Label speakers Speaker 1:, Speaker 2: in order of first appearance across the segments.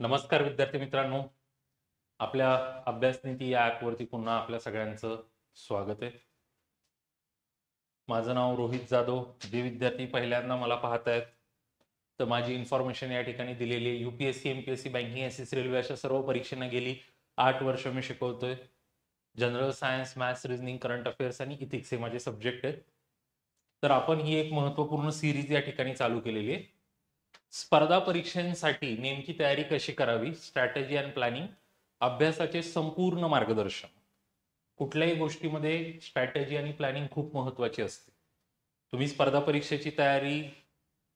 Speaker 1: नमस्कार विद्यार्थी मित्रांनो. आपल्या अभ्यासनीती या ॲपवरती पुन्हा आपल्या सगळ्यांचं स्वागत आहे. माझं नाव रोहित जाधव. जे विद्यार्थी पहिल्यांदा मला पाहत आहेत तर माझी इन्फॉर्मेशन या ठिकाणी दिलेली आहे. UPSC MPSC banking SSC railway अशा सर्व परीक्षांना गेली 8 वर्ष मी शिकवतोय. General science, maths, reasoning, current affairs आणि इथिक्स हे माझे सब्जेक्ट आहेत. तर आपण ही एक महत्त्वपूर्ण सिरीज या ठिकाणी चालू केलेली आहे. स्पर्धा परीक्षांसाठी नेमकी तयारी कशी करावी, स्ट्रॅटेजी अँड प्लॅनिंग, अभ्यासाचे संपूर्ण मार्गदर्शन. कुठल्याही गोष्टीमध्ये स्ट्रॅटेजी आणि प्लॅनिंग खूप महत्त्वाची असते. तुम्ही स्पर्धा परीक्षेची तयारी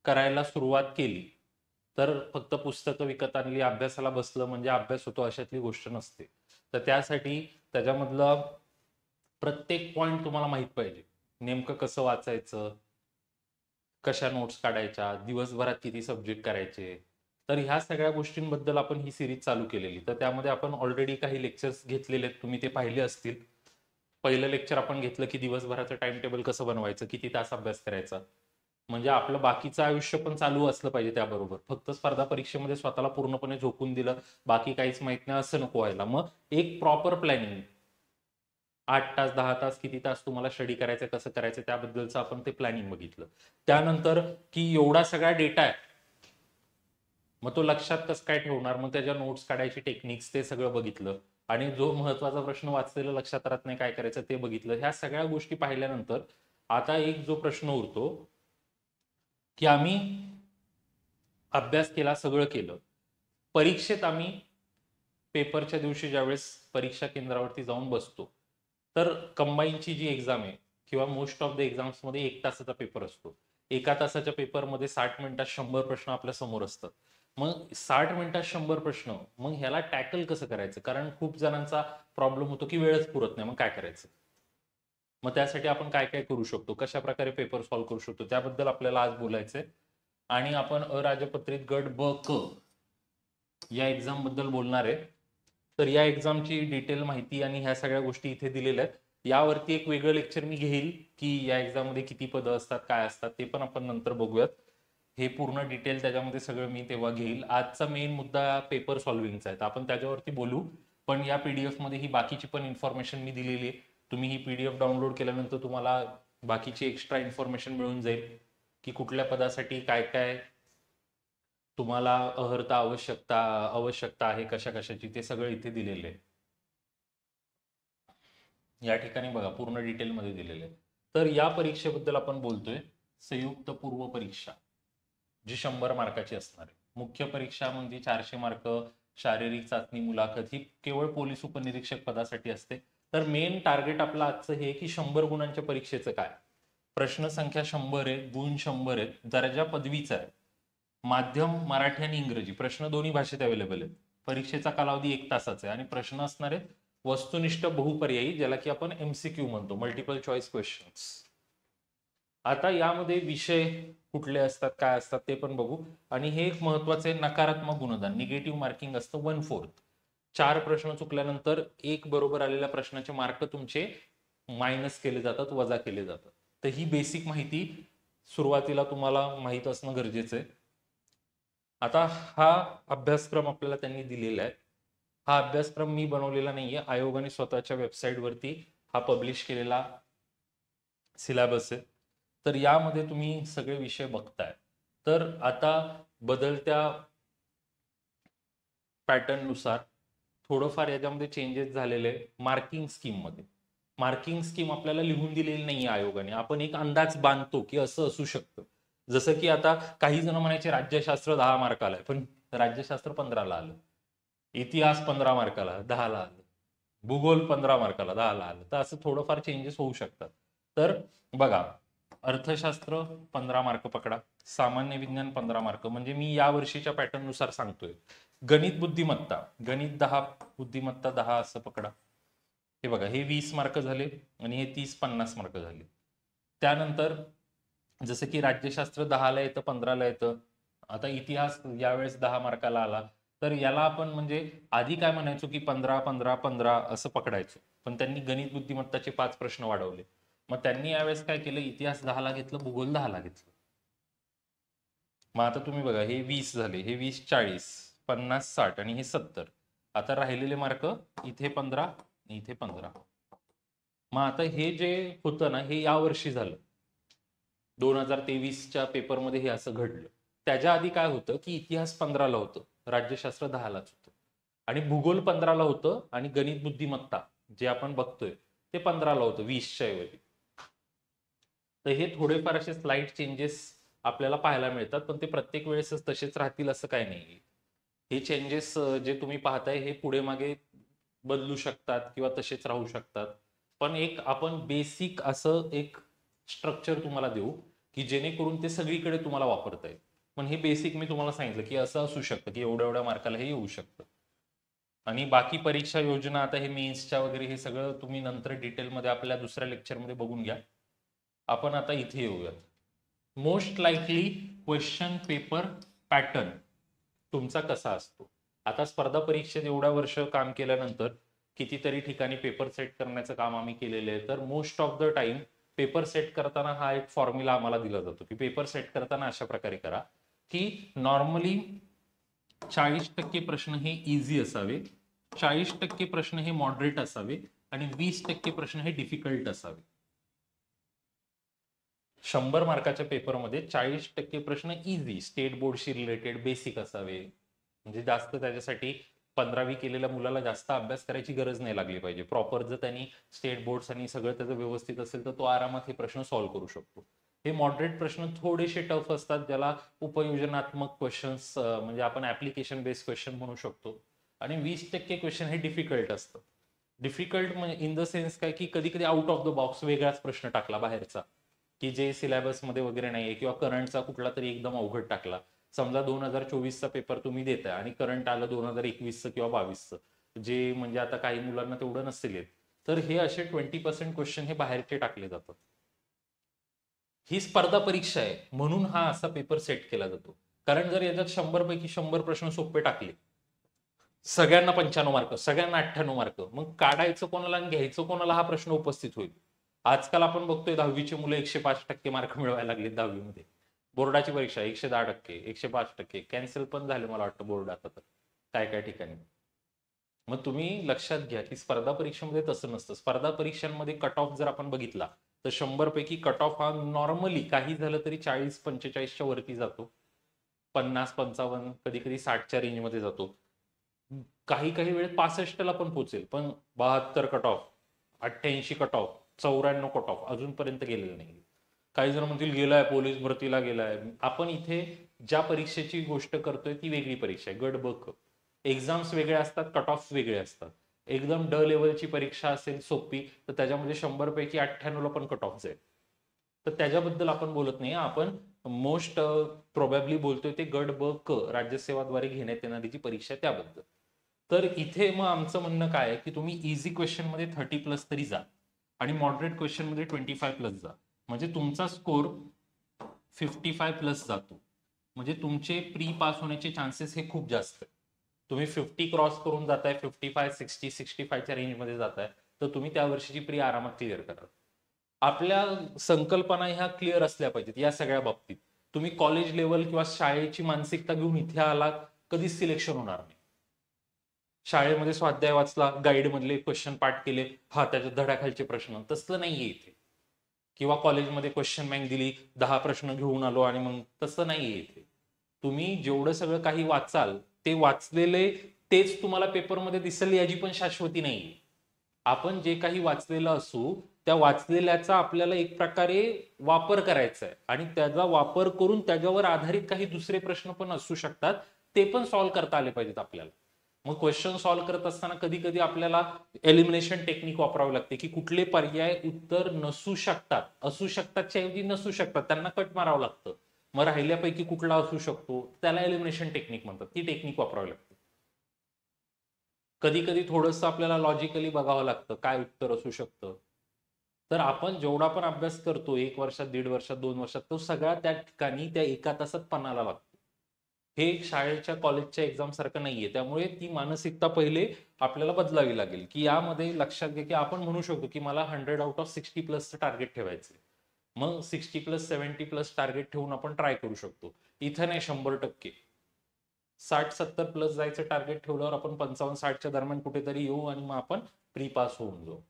Speaker 1: करायला सुरुवात केली तर फक्त पुस्तकं विकत आणली, अभ्यासाला बसलं म्हणजे अभ्यास होतो अशातली गोष्ट नसते. तर त्यासाठी त्याच्यामधलं प्रत्येक पॉईंट तुम्हाला माहीत पाहिजे. नेमकं कसं वाचायचं, कशा नोट्स काढायच्या, दिवसभरात किती सब्जेक्ट करायचे. तर ह्या सगळ्या गोष्टींबद्दल आपण ही सिरीज चालू केलेली. तर त्यामध्ये आपण ऑलरेडी काही लेक्चर्स घेतलेले आहेत, तुम्ही ते पाहिले असतील. पहिलं लेक्चर आपण घेतलं की दिवसभराचं टाइम टेबल कसं बनवायचं, किती तास अभ्यास करायचा. म्हणजे आपलं बाकीचं आयुष्य पण चालू असलं पाहिजे त्याबरोबर. फक्त स्पर्धा परीक्षेमध्ये स्वतःला पूर्णपणे झोकून दिलं, बाकी काहीच माहित नाही असं नको व्हायला. मग एक प्रॉपर प्लॅनिंग, 8 तास 10 तास किती तास तुम्हाला स्टडी करायचं, कसं करायचं त्याबद्दलचं आपण ते प्लॅनिंग बघितलं. त्यानंतर की एवढा सगळा डेटा आहे, मग तो लक्षात कसं काय ठेवणार, मग त्याच्या नोट्स काढायची टेक्निक्स ते सगळं बघितलं. आणि जो महत्वाचा प्रश्न वाचलेला लक्षात राहत नाही काय करायचं ते बघितलं. ह्या सगळ्या गोष्टी पाहिल्यानंतर आता एक जो प्रश्न उरतो की आम्ही अभ्यास केला, सगळं केलं, परीक्षेत आम्ही पेपरच्या दिवशी ज्यावेळेस परीक्षा केंद्रावरती जाऊन बसतो तर कंबाईनची जी एक्झाम आहे किंवा मोस्ट ऑफ द एक्झाम्समध्ये 1 तासाचा पेपर असतो. 1 तासाच्या पेपरमध्ये 60 मिनिटात 100 प्रश्न आपल्या समोर असतात. मग 60 मिनिटात 100 प्रश्न, मग ह्याला टॅकल कसं करायचं? कारण खूप जणांचा प्रॉब्लेम होतो की वेळच पुरत नाही, मग काय करायचं. मग त्यासाठी आपण काय काय करू शकतो, कशा प्रकारे पेपर सॉल्व्ह करू शकतो, त्याबद्दल आपल्याला आज बोलायचंय. आणि आपण अराजपत्रित गट ब क या एक्झाम बद्दल बोलणार आहे. तर या एक्झामची डिटेल माहिती आणि ह्या सगळ्या गोष्टी इथे दिलेल्या आहेत. यावरती एक वेगळं लेक्चर मी घेईल की या एक्झाम मध्ये किती पदं असतात, काय असतात, ते पण आपण नंतर बघूयात. हे पूर्ण डिटेल त्याच्यामध्ये सगळं मी तेव्हा घेईल. आजचा मेन मुद्दा पेपर सॉल्व्हिंगचा आहे, तर आपण त्याच्यावरती बोलू. पण या PDF मध्ये ही बाकीची पण इन्फॉर्मेशन मी दिलेली आहे. तुम्ही ही PDF डाउनलोड केल्यानंतर तुम्हाला बाकीची एक्स्ट्रा इन्फॉर्मेशन मिळून जाईल की कुठल्या पदासाठी काय काय तुम्हाला अर्हता आवश्यकता आहे, कशा कशाची, ते सगळं इथे दिलेलं आहे. या ठिकाणी बघा पूर्ण डिटेलमध्ये दिलेलं आहे. तर या परीक्षेबद्दल आपण बोलतोय. संयुक्त पूर्व परीक्षा जी 100 मार्काची असणार आहे. मुख्य परीक्षा म्हणजे 400 मार्क. शारीरिक चाचणी, मुलाखत ही केवळ पोलीस उपनिरीक्षक पदासाठी असते. तर मेन टार्गेट आपलं आजचं हे की 100 गुणांच्या परीक्षेचं काय. प्रश्न संख्या 100 आहे, गुण 100 आहेत, दर्जा पदवीचा आहे. माध्यम मराठी आणि इंग्रजी, प्रश्न दोन्ही भाषेत अवेलेबल आहेत. परीक्षेचा कालावधी 1 तासाचा आहे आणि प्रश्न असणार आहेत वस्तुनिष्ठ बहुपर्यायी, ज्याला की आपण MCQ म्हणतो, मल्टिपल चॉईस क्वेश्चन्स. आता यामध्ये विषय कुठले असतात, काय असतात ते पण बघू. आणि हे एक महत्वाचं आहे, नकारात्मक गुणधन, निगेटिव्ह मार्किंग असतं 1/4. 4 प्रश्न चुकल्यानंतर एक बरोबर आलेल्या प्रश्नाचे मार्क तुमचे मायनस केले जातात, वजा केले जातात. तर ही बेसिक माहिती सुरुवातीला तुम्हाला माहित असणं गरजेचं आहे. आता हा अभ्यासक्रम आपल्याला त्यांनी दिलेला आहे. हा अभ्यासक्रम मी बनवलेला नाहीये, आयोगाने स्वतःच्या वेबसाईटवरती हा पब्लिश केलेला सिलेबस आहे. तर यामध्ये तुम्ही सगळे विषय बघताय. तर आता बदलत्या पॅटर्ननुसार थोडंफार याच्यामध्ये चेंजेस झालेले आहे. मार्किंग स्कीममध्ये मार्किंग स्कीम आपल्याला लिहून दिलेली नाही आयोगाने, आपण एक अंदाज बांधतो की असं असू शकतं. जसं की आता काही जण म्हणायचे राज्यशास्त्र 10 मार्काला आहे, पण राज्यशास्त्र 15ला आलं. इतिहास 15 मार्काला 10ला आलं. भूगोल 15 मार्काला 10ला आलं. तर असं थोडंफार चेंजेस होऊ शकतात. तर बघा, अर्थशास्त्र 15 मार्क पकडा, सामान्य विज्ञान 15 मार्क, म्हणजे मी या वर्षीच्या पॅटर्ननुसार सांगतोय. गणित बुद्धिमत्ता, गणित 10, बुद्धिमत्ता 10 असं पकडा. हे बघा, हे 20 मार्क झाले आणि हे 30-50 मार्क झाले. त्यानंतर जसं की राज्यशास्त्र 10ला येतं, 15ला येतं. आता इतिहास यावेळेस 10 मार्काला आला. तर याला आपण म्हणजे आधी काय म्हणायचो की 15-15-15 असं पकडायचो, पण त्यांनी गणित बुद्धिमत्ताचे 5 प्रश्न वाढवले. मग त्यांनी यावेळेस काय केलं, इतिहास 10ला घेतलं, भूगोल 10ला घेतलं. मग आता तुम्ही बघा, हे 20 झाले, हे 20-40, 50 60 आणि हे 70. आता राहिलेले मार्क इथे 15 इथे 15. मग आता हे जे होतं ना हे यावर्षी झालं, 2023च्या पेपरमध्ये हे असं घडलं. त्याच्या आधी काय होतं की इतिहास 15ला होतं, राज्यशास्त्र 10लाच होतं आणि भूगोल 15ला होतं आणि गणित बुद्धिमत्ता जे आपण बघतोय ते 15ला होतं 20च्या ऐवजी. तर हे थोडेफार असे स्लाइड चेंजेस आपल्याला पाहायला मिळतात, पण ते प्रत्येक वेळेसच तसेच राहतील असं काही नाही. हे चेंजेस जे तुम्ही पाहताय हे पुढे मागे बदलू शकतात किंवा तसेच राहू शकतात. पण एक आपण बेसिक असं एक स्ट्रक्चर तुम्हाला देऊ की जेणेकरून ते सगळीकडे तुम्हाला वापरता येईल. पण हे बेसिक मी तुम्हाला सांगितलं की असं असू शकतं की एवढ्या एवढ्या मार्काला हे येऊ शकतं. आणि बाकी परीक्षा योजना आता हे मेन्सच्या वगैरे हे सगळं तुम्ही नंतर डिटेलमध्ये आपल्या दुसऱ्या लेक्चरमध्ये बघून घ्या. आपण आता इथे येऊयात. Most likely question paper pattern तुमचा कसा असतो. आता स्पर्धा परीक्षेत एवढ्या वर्ष काम केल्यानंतर कितीतरी ठिकाणी पेपर सेट करण्याचं काम आम्ही केलेलं आहे. तर most of the time paper set करताना हा एक फॉर्म्युला आम्हाला दिला जातो की पेपर सेट करताना अशा प्रकारे करा की नॉर्मली 40% प्रश्न हे इझी असावे, 40% प्रश्न हे मॉडरेट असावे आणि 20% प्रश्न हे डिफिकल्ट असावे. 100 मार्काच्या पेपरमध्ये 40% प्रश्न इझी स्टेट बोर्डशी रिलेटेड बेसिक असावे, म्हणजे जास्त त्याच्यासाठी 15वी केलेल्या मुलाला जास्त अभ्यास करायची गरज नाही लागली पाहिजे. प्रॉपर जर त्यांनी स्टेट बोर्ड्स आणि सगळं त्याचं व्यवस्थित असेल तर तो आरामात हे प्रश्न सॉल्व्ह करू शकतो. हे मॉडरेट प्रश्न थोडेसे टफ असतात, ज्याला उपयोजनात्मक क्वेश्चन्स म्हणजे आपण ऍप्लिकेशन बेस्ड क्वेश्चन म्हणू शकतो. आणि 20% क्वेश्चन हे डिफिकल्ट असतं. डिफिकल्ट म्हणजे इन द सेन्स काय की कधी कधी आउट ऑफ द बॉक्स वेगळाच प्रश्न टाकला बाहेरचा की जे सिलेबसमध्ये वगैरे नाहीये, किंवा करंटचा कुठला तरी एकदम अवघड टाकला. समजा 2024चा पेपर तुम्ही देताय आणि करंट आलं 2021चं किंवा 22चं, जे म्हणजे आता काही मुलांना तेवढं नसेल येत, तर हे असे 20% क्वेश्चन हे बाहेरचे टाकले जातात. ही स्पर्धा परीक्षा आहे म्हणून हा असा पेपर सेट केला जातो. कारण जर याच्यात 100 पैकी 100 प्रश्न सोपे टाकले, सगळ्यांना 95 मार्क, सगळ्यांना 98 मार्क, मग काढायचं कोणाला आणि घ्यायचं कोणाला हा प्रश्न उपस्थित होईल. आजकाल आपण बघतोय 10वीची मुलं 105% मार्क मिळवायला लागले 10वीमध्ये. बोर्डाची परीक्षा 110%, 105%, कॅन्सल पण झाले मला वाटतं बोर्ड आता तर काय काय ठिकाणी. मग तुम्ही लक्षात घ्या की स्पर्धा परीक्षेमध्ये तसं नसतं. स्पर्धा परीक्षांमध्ये कट ऑफ जर आपण बघितला तर 100 पैकी कट ऑफ हा नॉर्मली काही झालं तरी 40-45च्या वरती जातो, 50-55, कधी कधी 60च्या रेंजमध्ये जातो. काही काही वेळेत 65ला पण पोहोचेल, पण 72 cut off, 88 cut off, 94 cut off अजूनपर्यंत गेलेलं नाही. काही जण म्हणतील गेलाय पोलीस भरतीला गेलाय. आपण इथे ज्या परीक्षेची गोष्ट करतोय ती वेगळी परीक्षा आहे, गट ब क. एक्झाम्स वेगळ्या असतात, कट ऑफ वेगळे असतात. एकदम ड लेवलची परीक्षा असेल सोपी तर त्याच्यामध्ये 100 पैकी 98ला पण कट ऑफ जाईल. तर त्याच्याबद्दल आपण बोलत नाही, आपण मोस्ट प्रोबॅबली बोलतोय ते गट ब क राज्यसेवाद्वारे घेण्यात येणारी जी परीक्षा आहे त्याबद्दल. तर इथे मग आमचं म्हणणं काय आहे की तुम्ही इझी क्वेश्चन मध्ये 30+ तरी जा आणि मॉडरेट क्वेश्चन मध्ये 25+ जा, म्हणजे तुमचा स्कोर 55+ जातो. म्हणजे तुमचे प्री पास होण्याचे चान्सेस हे खूप जास्त आहे. तुम्ही 50 क्रॉस करून जाताय, 55, 60, 65च्या रेंजमध्ये जाताय, तर तुम्ही त्या वर्षीची प्री आरामात क्लिअर कराल. आपल्या संकल्पना ह्या क्लिअर असल्या पाहिजेत या सगळ्या बाबतीत. तुम्ही कॉलेज लेवल किंवा शाळेची मानसिकता घेऊन इथे आलात, कधीच सिलेक्शन होणार नाही. शाळेमध्ये स्वाध्याय वाचला, गाईड मधले क्वेश्चन पाठ केले, हा त्याच्या धड्याखालचे प्रश्न, तसलं नाहीये इथे. किंवा कॉलेजमध्ये क्वेश्चन बँक दिली, 10 प्रश्न घेऊन आलो आणि मग, तसं नाहीये इथे. तुम्ही जेवढं सगळं काही वाचाल ते वाचलेले तेच तुम्हाला पेपरमध्ये दिसेल याची पण शाश्वती नाहीये. आपण जे काही वाचलेलं असू त्या वाचलेल्याचा आपल्याला एक प्रकारे वापर करायचा आहे आणि त्याचा वापर करून त्याच्यावर आधारित काही दुसरे प्रश्न पण असू शकतात, ते पण सॉल्व्ह करता आले पाहिजेत आपल्याला. मग क्वेश्चन सॉल्व्ह करत असताना कधी कधी आपल्याला एलिमिनेशन टेक्निक वापरावी लागते की कुठले पर्याय उत्तर नसू शकतात, असू शकतातच्या ऐवजी नसू शकतात, त्यांना कट मारावं लागतं. मग राहिल्यापैकी कुठला असू शकतो त्याला एलिमिनेशन टेक्निक म्हणतात, ती टेक्निक वापरावी लागते. कधी कधी थोडंसं आपल्याला लॉजिकली बघावं लागतं काय उत्तर असू शकतं. तर आपण जेवढा पण अभ्यास करतो 1 वर्षात, 1.5 वर्षात, 2 वर्षात, तो सगळा त्या ठिकाणी त्या 1 तासात पणाला लागतो. हे शाळेच्या कॉलेजच्या एक्झाम सारखं नाहीये. त्यामुळे ती मानसिकता पहिले आपल्याला बदलावी लागेल की यामध्ये लक्षात घ्या की आपण म्हणू शकतो की मला 100 आउट ऑफ 60+ टार्गेट ठेवायचे. मग 60+, 70+ टार्गेट ठेवून आपण ट्राय करू शकतो. इथं नाही 100%. 60-70 प्लस जायचं टार्गेट ठेवल्यावर आपण 55-60च्या दरम्यान कुठेतरी येऊ आणि मग आपण प्री पास होऊन जाऊ.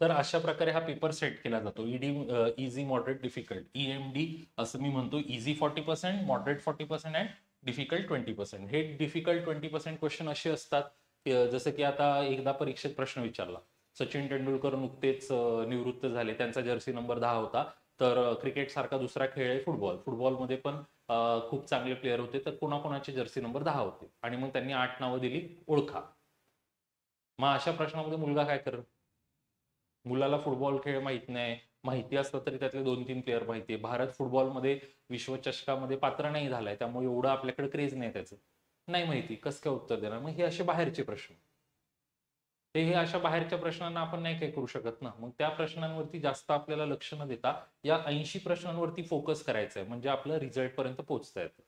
Speaker 1: तर अशा प्रकारे हा पेपर सेट केला जातो. इझी, मॉडरेट, डिफिकल्ट, EMD असं मी म्हणतो. Easy 40%, moderate 40% and difficult 20%. हे डिफिकल्ट 20% क्वेश्चन असे असतात जसं की आता एकदा परीक्षेत प्रश्न विचारला, सचिन तेंडुलकर नुकतेच निवृत्त झाले, त्यांचा जर्सी नंबर 10 होता. तर क्रिकेट सारखा दुसरा खेळ आहे फुटबॉल. फुटबॉलमध्ये पण खूप चांगले प्लेयर होते, तर कोणाकोणाचे जर्सी नंबर 10 होते आणि मग त्यांनी 8 नावं दिली, ओळखा. मग अशा प्रश्नामध्ये मुलगा काय करेल? मुलाला फुटबॉल खेळ माहित नाही, माहिती असतं तरी त्यातले 2-3 प्लेयर माहिती आहे. भारत फुटबॉलमध्ये विश्वचषकामध्ये पात्र नाही झालाय, त्यामुळे एवढं आपल्याकडे क्रेज नाही त्याचं, नाही माहिती, कसं काय उत्तर देणार? मग हे असे बाहेरचे प्रश्न. हे अशा बाहेरच्या प्रश्नांना आपण नाही काय करू शकत ना. मग त्या प्रश्नांवरती जास्त आपल्याला लक्ष न देता या 80 प्रश्नांवरती फोकस करायचा आहे, म्हणजे आपलं रिझल्ट पर्यंत पोहोचता येतं.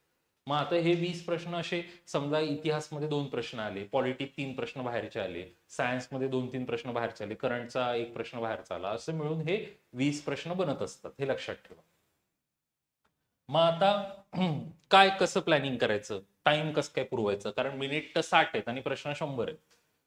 Speaker 1: मग आता हे 20 प्रश्न असे, समजा इतिहासमध्ये 2 प्रश्न आले, पॉलिटिक 3 प्रश्न बाहेरचे आले, सायन्समध्ये 2-3 प्रश्न बाहेरचे आले, करंटचा 1 प्रश्न बाहेरचा आला, असं मिळून हे 20 प्रश्न बनत असतात, हे लक्षात ठेवा. मग आता काय कसं प्लॅनिंग करायचं, टाइम कसं काय पुरवायचं, कारण मिनिट तर 60 आहेत आणि प्रश्न 100 आहेत.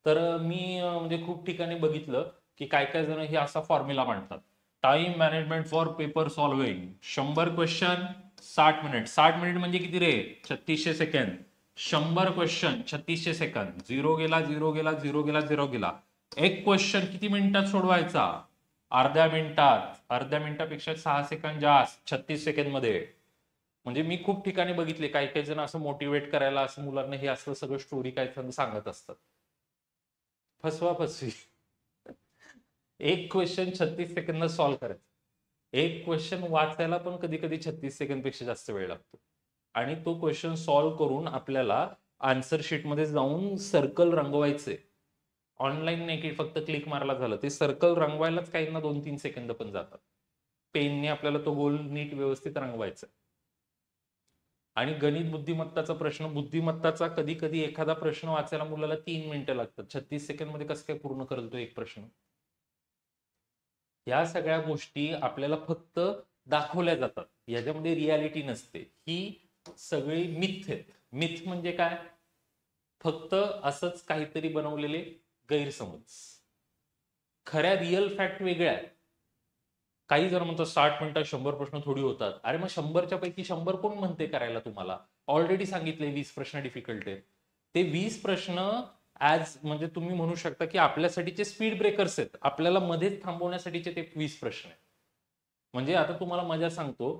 Speaker 1: तर मी म्हणजे खूप ठिकाणी बघितलं की काय काय जण हे असा फॉर्म्युला मांडतात, time management for paper solving. 100 question 60 minute. 60 minute म्हणजे किती रे? 3600 सेकंद. 100 question 3600 second. 0 गेला, 0 गेला, 0 गेला, 0 गेला. एक क्वेश्चन किती मिनिटात सोडवायचा? अर्ध्या मिनिटात. अर्ध्या मिनिटापेक्षा 6 सेकंद जास्त, 36 सेकंद मध्ये. म्हणजे मी खूप ठिकाणी बघितले, काही काही जण असं मोटिवेट करायला असं मुलांना हे असं सगळं स्टोरी काय सांगत असतात. फसवा फसवी. एक क्वेश्चन 36 सेकंद सॉल्व्ह करायचं. एक क्वेश्चन वाचायला पण कधी कधी 36 सेकंद पेक्षा जास्त वेळ लागतो. आणि तो क्वेश्चन सॉल्व्ह करून आपल्याला आन्सर शीट मध्ये जाऊन सर्कल रंगवायचे. ऑनलाईन नाही की फक्त क्लिक मारला झालं, ते सर्कल रंगवायलाच काहींना 2-3 सेकंद पण जातात. पेनने आपल्याला तो गोल नीट व्यवस्थित रंगवायचा. आणि गणित बुद्धिमत्ताचा प्रश्न, बुद्धिमत्ताचा कधी कधी एखादा प्रश्न वाचायला मुलाला 3 मिनिटं लागतात. 36 सेकंड मध्ये कसं काय पूर्ण करतो एक प्रश्न? या सगळ्या गोष्टी आपल्याला फक्त दाखवल्या जातात, याच्यामध्ये रियालिटी नसते. ही सगळी मिथ आहेत. मिथ म्हणजे काय? फक्त असंच काहीतरी बनवलेले गैरसमज. खऱ्या रिअल फॅक्ट वेगळ्या आहेत. काही जण म्हणतात 60 मिनिटात 100 प्रश्न थोडी होतात. अरे मग 100च्या पैकी 100 कोण म्हणते करायला तुम्हाला? ऑलरेडी सांगितले 20 प्रश्न डिफिकल्ट आहेत. ते 20 प्रश्न ऍज म्हणजे तुम्ही म्हणू शकता की आपल्यासाठीचे स्पीड ब्रेकर्स आहेत, आपल्याला मध्येच थांबवण्यासाठीचे ते 20 प्रश्न आहेत. म्हणजे आता तुम्हाला मजा सांगतो,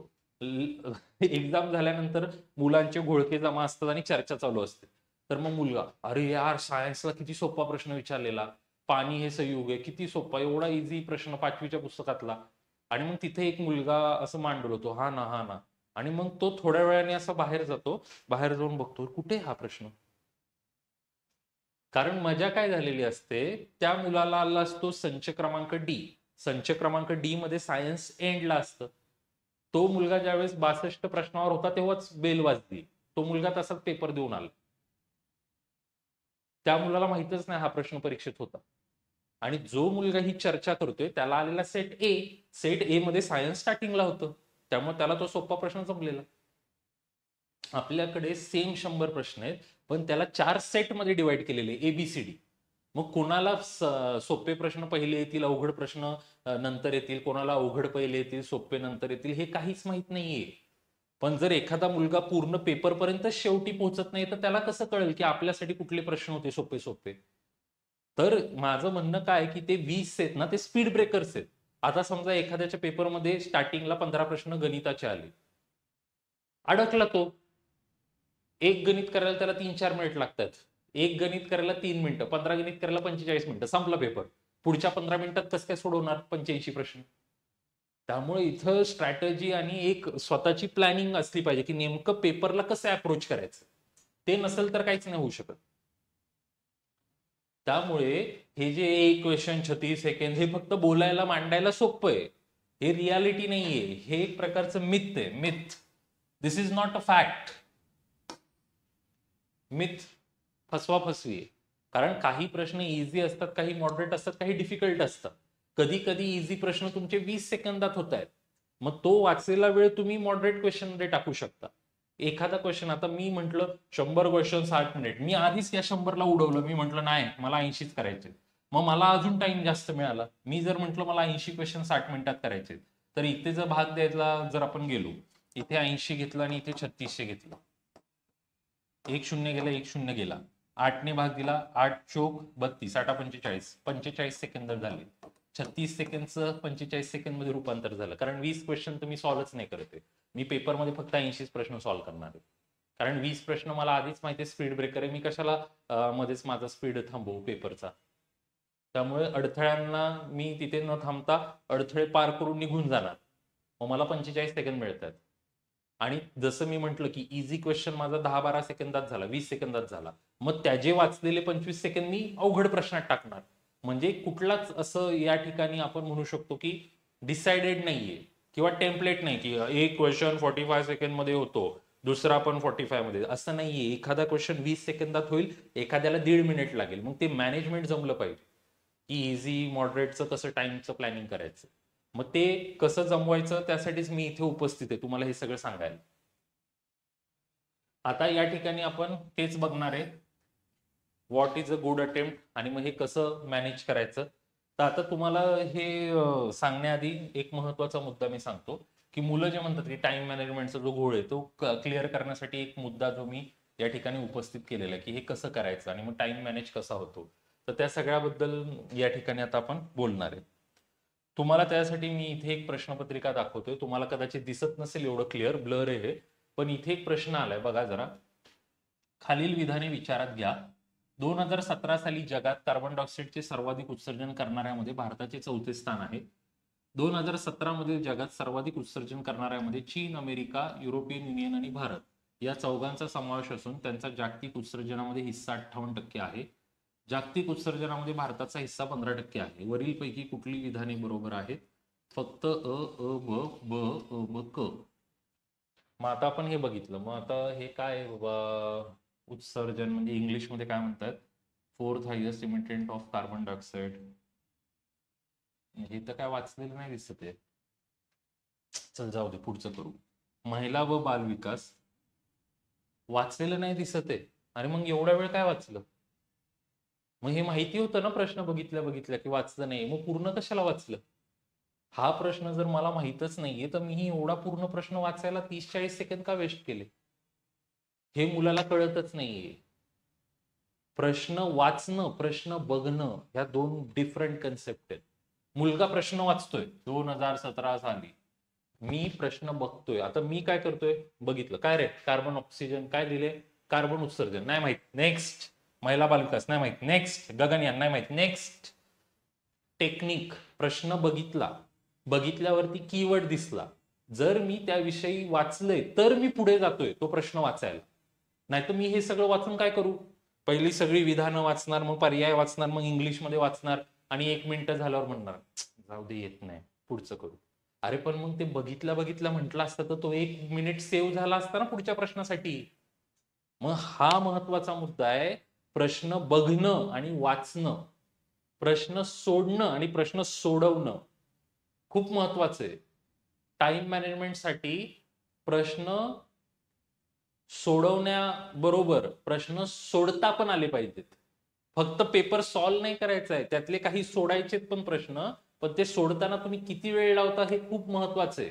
Speaker 1: एक्झाम झाल्यानंतर मुलांचे घोळके जमा असतात आणि चर्चा चालू असते. तर मग मुलगा, अरे यार सायन्सला किती सोपा प्रश्न विचारलेला, पाणी हे संयुग आहे, किती सोपा, एवढा इझी प्रश्न 5वीच्या पुस्तकातला. आणि मग तिथे एक मुलगा असं मांडल होतो, हा ना हा ना. आणि मग तो थोड्या वेळाने असं बाहेर जातो, बाहेर जाऊन बघतो कुठे हा प्रश्न. कारण मजा काय झालेली असते, त्या मुलाला आला असतो संच क्रमांक डी. संच क्रमांक डी मध्ये सायन्स एंडला असतं. तो मुलगा ज्यावेळेस 62 प्रश्नावर होता तेव्हाच बेल वाजली, तो मुलगा तसाच पेपर देऊन आला. त्या मुलाला माहितच नाही हा प्रश्न परीक्षेत होता. आणि जो मुलगा ही चर्चा करतोय त्याला आलेला सेट ए. सेट ए मध्ये सायन्स स्टार्टिंगला होतं, त्यामुळे त्याला तो सोपा प्रश्न जमलेला. आपल्याकडे सेम 100 प्रश्न आहेत, पण त्याला 4 सेट मध्ये डिवाइड केलेले, एबीसीडी. मग कोणाला सोपे प्रश्न पहिले येतील, अवघड प्रश्न नंतर येतील, कोणाला अवघड पहिले येतील, सोपे नंतर येतील, हे काहीच माहित नाहीये. पण जर एखादा मुलगा पूर्ण पेपर पर्यंत शेवटी पोहोचत नाही, तर त्याला कसं कळेल की आपल्यासाठी कुठले प्रश्न होते सोपे सोपे? तर माझं म्हणणं काय की ते 20 आहेत ना, ते स्पीड ब्रेकर्स आहेत. आता समजा एखाद्याच्या पेपरमध्ये स्टार्टिंगला 15 प्रश्न गणिताचे आले, अडकला तो. एक गणित करायला त्याला 3-4 मिनिट लागतात. एक गणित करायला 3 मिनिटं, 15 गणित करायला 45 मिनिटं, संपला पेपर. पुढच्या 15 मिनिटात कसं काय सोडवणार 85 प्रश्न? त्यामुळे इथं स्ट्रॅटेजी आणि एक स्वतःची प्लॅनिंग असली पाहिजे की नेमकं पेपरला कसं अप्रोच करायचं. ते नसेल तर काहीच नाही होऊ शकत. त्यामुळे हे जे एक क्वेश्चन 36 सेकंद हे फक्त बोलायला मांडायला सोपं आहे, हे रियालिटी नाहीये. हे एक प्रकारचं मिथ आहे, myth. This is not a fact. Myth, फसवा फसवी आहे. कारण काही प्रश्न इझी असतात, काही मॉडरेट असतात, काही डिफिकल्ट असतात. कधी कधी इझी प्रश्न तुमचे 20 सेकंदात होत आहेत, मग तो वाचलेला वेळ तुम्ही मॉडरेट क्वेश्चन मध्ये टाकू शकता. एखादा क्वेश्चन, आता मी म्हंटल 100 क्वेश्चन 60 मिनिट, मी आधीच या 100ला उडवलं, मी म्हंटल नाही मला 80च करायचे, मग मला अजून टाइम जास्त मिळाला. मी जर म्हंटल मला 80 क्वेश्चन 60 मिनिटात करायचे, तर इथे जर भाग द्यायला जर आपण गेलो, इथे 80 घेतलं आणि इथे 3600 घेतलं, 1-0 गेला 1-0 गेला, 8ने भाग दिला, 8 चोक 32, 8 45, 45 सेकंद झाले. 36 सेकंडचं 45 सेकंड मध्ये रूपांतर झालं, कारण 20 क्वेश्चन तुम्ही सॉल्व्हच नाही करते. मी पेपरमध्ये फक्त 80 प्रश्न सॉल्व्ह करणार आहे, कारण 20 प्रश्न मला आधीच माहिती आहे स्पीड ब्रेकर आहे, मी कशाला मध्येच माझा स्पीड थांबवू पेपरचा. त्यामुळे अडथळ्यांना मी तिथे न थांबता अडथळे पार करून निघून जाणार, मग मला 45 सेकंद मिळतात. आणि जसं मी म्हटलं की इझी क्वेश्चन माझा 10-12 सेकंदात झाला, 20 सेकंदात झाला, मग त्याचे वाचलेले 25 सेकंद मी अवघड प्रश्नात टाकणार. म्हणजे कुठलाच असं या ठिकाणी आपण म्हणू शकतो की डिसाइडेड नाहीये किंवा टेम्पलेट नाही की एक क्वेश्चन 45 सेकंड मध्ये होतो, दुसरा पण 45 मध्ये, असं नाहीये. एखादा क्वेश्चन 20 सेकंदात होईल, एखाद्याला 1.5 मिनिट लागेल. मग ते मॅनेजमेंट जमलं पाहिजे की इझी मॉडरेटचं कसं टाइमचं प्लॅनिंग करायचं, मग ते कसं जमवायचं, त्यासाठीच मी इथे उपस्थित आहे तुम्हाला हे सगळं सांगायला. आता या ठिकाणी आपण तेच बघणार आहे, what is a good attempt, आणि मग हे कसं मॅनेज करायचं. तर आता तुम्हाला हे सांगण्याआधी एक महत्वाचा मुद्दा मी सांगतो, की मुलं जे म्हणतात की टाइम मॅनेजमेंटचा जो घोळ आहे तो क्लिअर करण्यासाठी एक मुद्दा जो मी या ठिकाणी उपस्थित केलेला आहे, की हे कसं करायचं आणि मग टाइम मॅनेज कसा होतो, तर त्या सगळ्याबद्दल या ठिकाणी आता आपण बोलणार आहे. तुम्हाला त्यासाठी मी इथे एक प्रश्नपत्रिका दाखवतोय, तुम्हाला कदाचित दिसत नसेल एवढं क्लिअर, ब्लर आहे हे, पण इथे एक प्रश्न आलाय बघा जरा. खालील विधाने विचारात घ्या. 2017 साली जगात कार्बन डायऑक्साईडचे सर्वाधिक उत्सर्जन करणाऱ्यामध्ये भारताचे 4थे स्थान आहे. 2017 मध्ये जगात सर्वाधिक उत्सर्जन करणाऱ्यामध्ये चीन, अमेरिका, युरोपियन युनियन आणि भारत या चौघांचा समावेश असून त्यांचा जागतिक उत्सर्जनामध्ये हिस्सा 58% आहे. जागतिक उत्सर्जनामध्ये भारताचा हिस्सा 15% आहे. वरीलपैकी कुठली विधाने बरोबर आहेत? फक्त अ, अ, ब, ब, अ, ब, क. मग आता आपण हे बघितलं, मग आता हे काय आहे बाबा, उत्सर्जन म्हणजे इंग्लिशमध्ये काय म्हणतात, 4th highest emitter of carbon dioxide. हे तर काय वाचलेलं नाही दिसत आहे, चल जाऊ दे पुढचं करू. महिला व बाल विकास वाचलेलं नाही दिसत आहे. अरे मग एवढा वेळ काय वाचलं? मग हे माहिती होतं ना प्रश्न बघितल्या बघितल्या की वाचलं नाही, मग पूर्ण कशाला वाचलं? हा प्रश्न जर मला माहितच नाहीये तर मी एवढा पूर्ण प्रश्न वाचायला 30-40 सेकंद का वेस्ट केले? हे मुलाला कळतच नाहीये. प्रश्न वाचणं, प्रश्न बघणं, ह्या दोन डिफरंट कन्सेप्ट आहेत. मुलगा प्रश्न वाचतोय 2017 साली, मी प्रश्न बघतोय. आता मी काय करतोय, बघितलं काय रे, कार्बन ऑक्सिजन काय दिले, कार्बन उत्सर्जन नाही माहित, नेक्स्ट. महिला बालविकास नाही माहित, नेक्स्ट. गगनयान नाही माहित, नेक्स्ट. टेक्निक, प्रश्न बघितला, बघितल्यावरती कीवर्ड दिसला, जर मी त्याविषयी वाचलंय तर मी पुढे जातोय तो प्रश्न वाचायला. नाहीतर मी हे सगळं वाचून काय करू, पहिली सगळी विधानं वाचणार, मग पर्याय वाचणार, मग इंग्लिशमध्ये वाचणार, आणि 1 मिनिट झाल्यावर म्हणणार जाऊ दे येत नाही पुढचं करू. अरे पण मग ते बघितल्या बघितल्या म्हटलं असतं तर तो 1 मिनिट सेव्ह झाला असता ना पुढच्या प्रश्नासाठी. मग हा महत्वाचा मुद्दा आहे, प्रश्न बघणं आणि वाचणं, प्रश्न सोडणं आणि प्रश्न सोडवणं खूप महत्वाचं आहे. टाइम मॅनेजमेंटसाठी प्रश्न सोडवण्याबरोबर प्रश्न सोडता पण आले पाहिजेत. फक्त पेपर सॉल्व्ह नाही करायचा आहे, त्यातले काही सोडायचेत पण प्रश्न, पण ते सोडताना तुम्ही किती वेळ लावता हे खूप महत्वाचं आहे.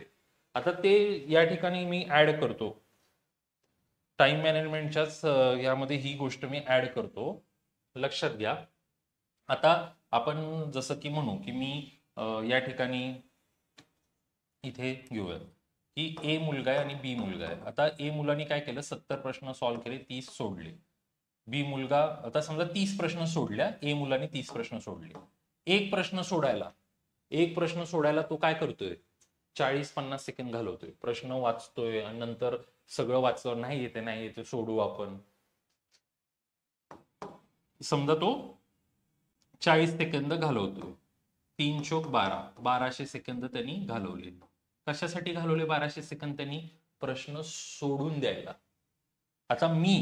Speaker 1: आता ते या ठिकाणी मी ऍड करतो, टाइम मॅनेजमेंटच्याच यामध्ये ही गोष्ट मी ऍड करतो, लक्षात घ्या. आता आपण जसं की म्हणू की मी या ठिकाणी इथे घेऊया की ए मुलगा आहे आणि बी मुलगा आहे. आता ए मुलांनी काय केलं, 70 प्रश्न सॉल्व्ह केले, 30 सोडले. बी मुलगा, आता समजा 30 प्रश्न सोडल्या, ए मुलांनी 30 प्रश्न सोडले. एक प्रश्न सोडायला तो काय करतोय, 40-50 सेकंद घालवतोय, प्रश्न वाचतोय आणि नंतर सगळं वाचलं, नाही येते नाही येते सोडू आपण. समजा तो 40 सेकंद घालवतोय, 3 चोक 12, 1200 सेकंद त्यांनी घालवले. कशासाठी घालवले 1200 सेकंद त्यांनी? प्रश्न सोडून द्यायला. आता मी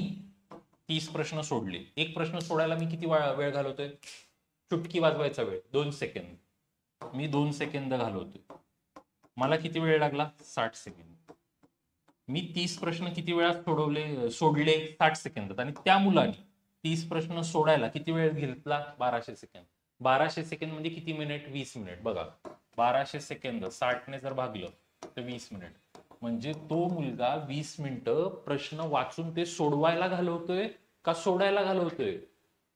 Speaker 1: 30 प्रश्न सोडले, एक प्रश्न सोडायला मी किती वेळ घालवतोय, चुटकी वाजवायचा वेळ 2 सेकंद, मी 2 सेकंद घालवतोय, मला किती वेळ लागला, 60 सेकंद. मी 30 प्रश्न किती वेळात सोडले 60 सेकंदात, आणि त्या मुलाने 30 प्रश्न सोडायला किती वेळ घेतला? 1200 सेकंद. 1200 सेकंद म्हणजे किती मिनिट? 20 मिनिट. बघा, 1200 सेकंद 60 ने जर भागलं तर 20 मिनिट. म्हणजे तो मुलगा 20 मिनिटं प्रश्न वाचून ते सोडवायला घालवतोय का सोडायला घालवतोय?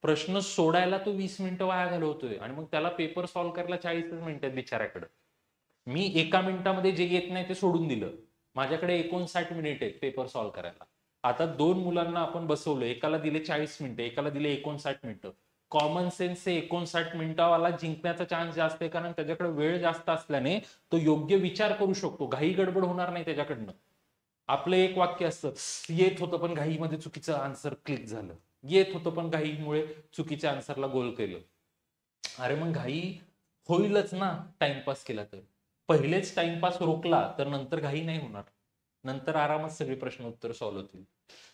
Speaker 1: प्रश्न सोडायला तो 20 मिनिटं वाया घालवतोय, आणि मग त्याला पेपर सॉल्व्ह करायला 40 मिनिटं बिचाऱ्याकडे. मी एका मिनिटामध्ये जे येत नाही ते सोडून दिलं. माझ्याकडे 59 मिनिट आहेत पेपर सॉल्व्ह करायला. आता दोन मुलांना आपण बसवलं, एकाला दिले 40 मिनिटं, एकाला दिले 59 मिनिटं. कॉमन सेन्स 59 मिनिटावाला जिंकण्याचा चान्स जास्त आहे, कारण त्याच्याकडे वेळ जास्त असल्याने तो योग्य विचार करू शकतो. घाई गडबड होणार नाही त्याच्याकडनं. आपलं एक वाक्य असतं, येत होतं पण घाईमध्ये चुकीचं आन्सर क्लिक झालं, येत होतं पण घाईमुळे चुकीच्या आन्सरला गोल केलं. अरे मग घाई होईलच ना टाइमपास केला तर. पहिलेच टाइमपास रोखला तर नंतर घाई नाही होणार, नंतर आरामात सगळे प्रश्न उत्तर सॉल्व्ह होतील.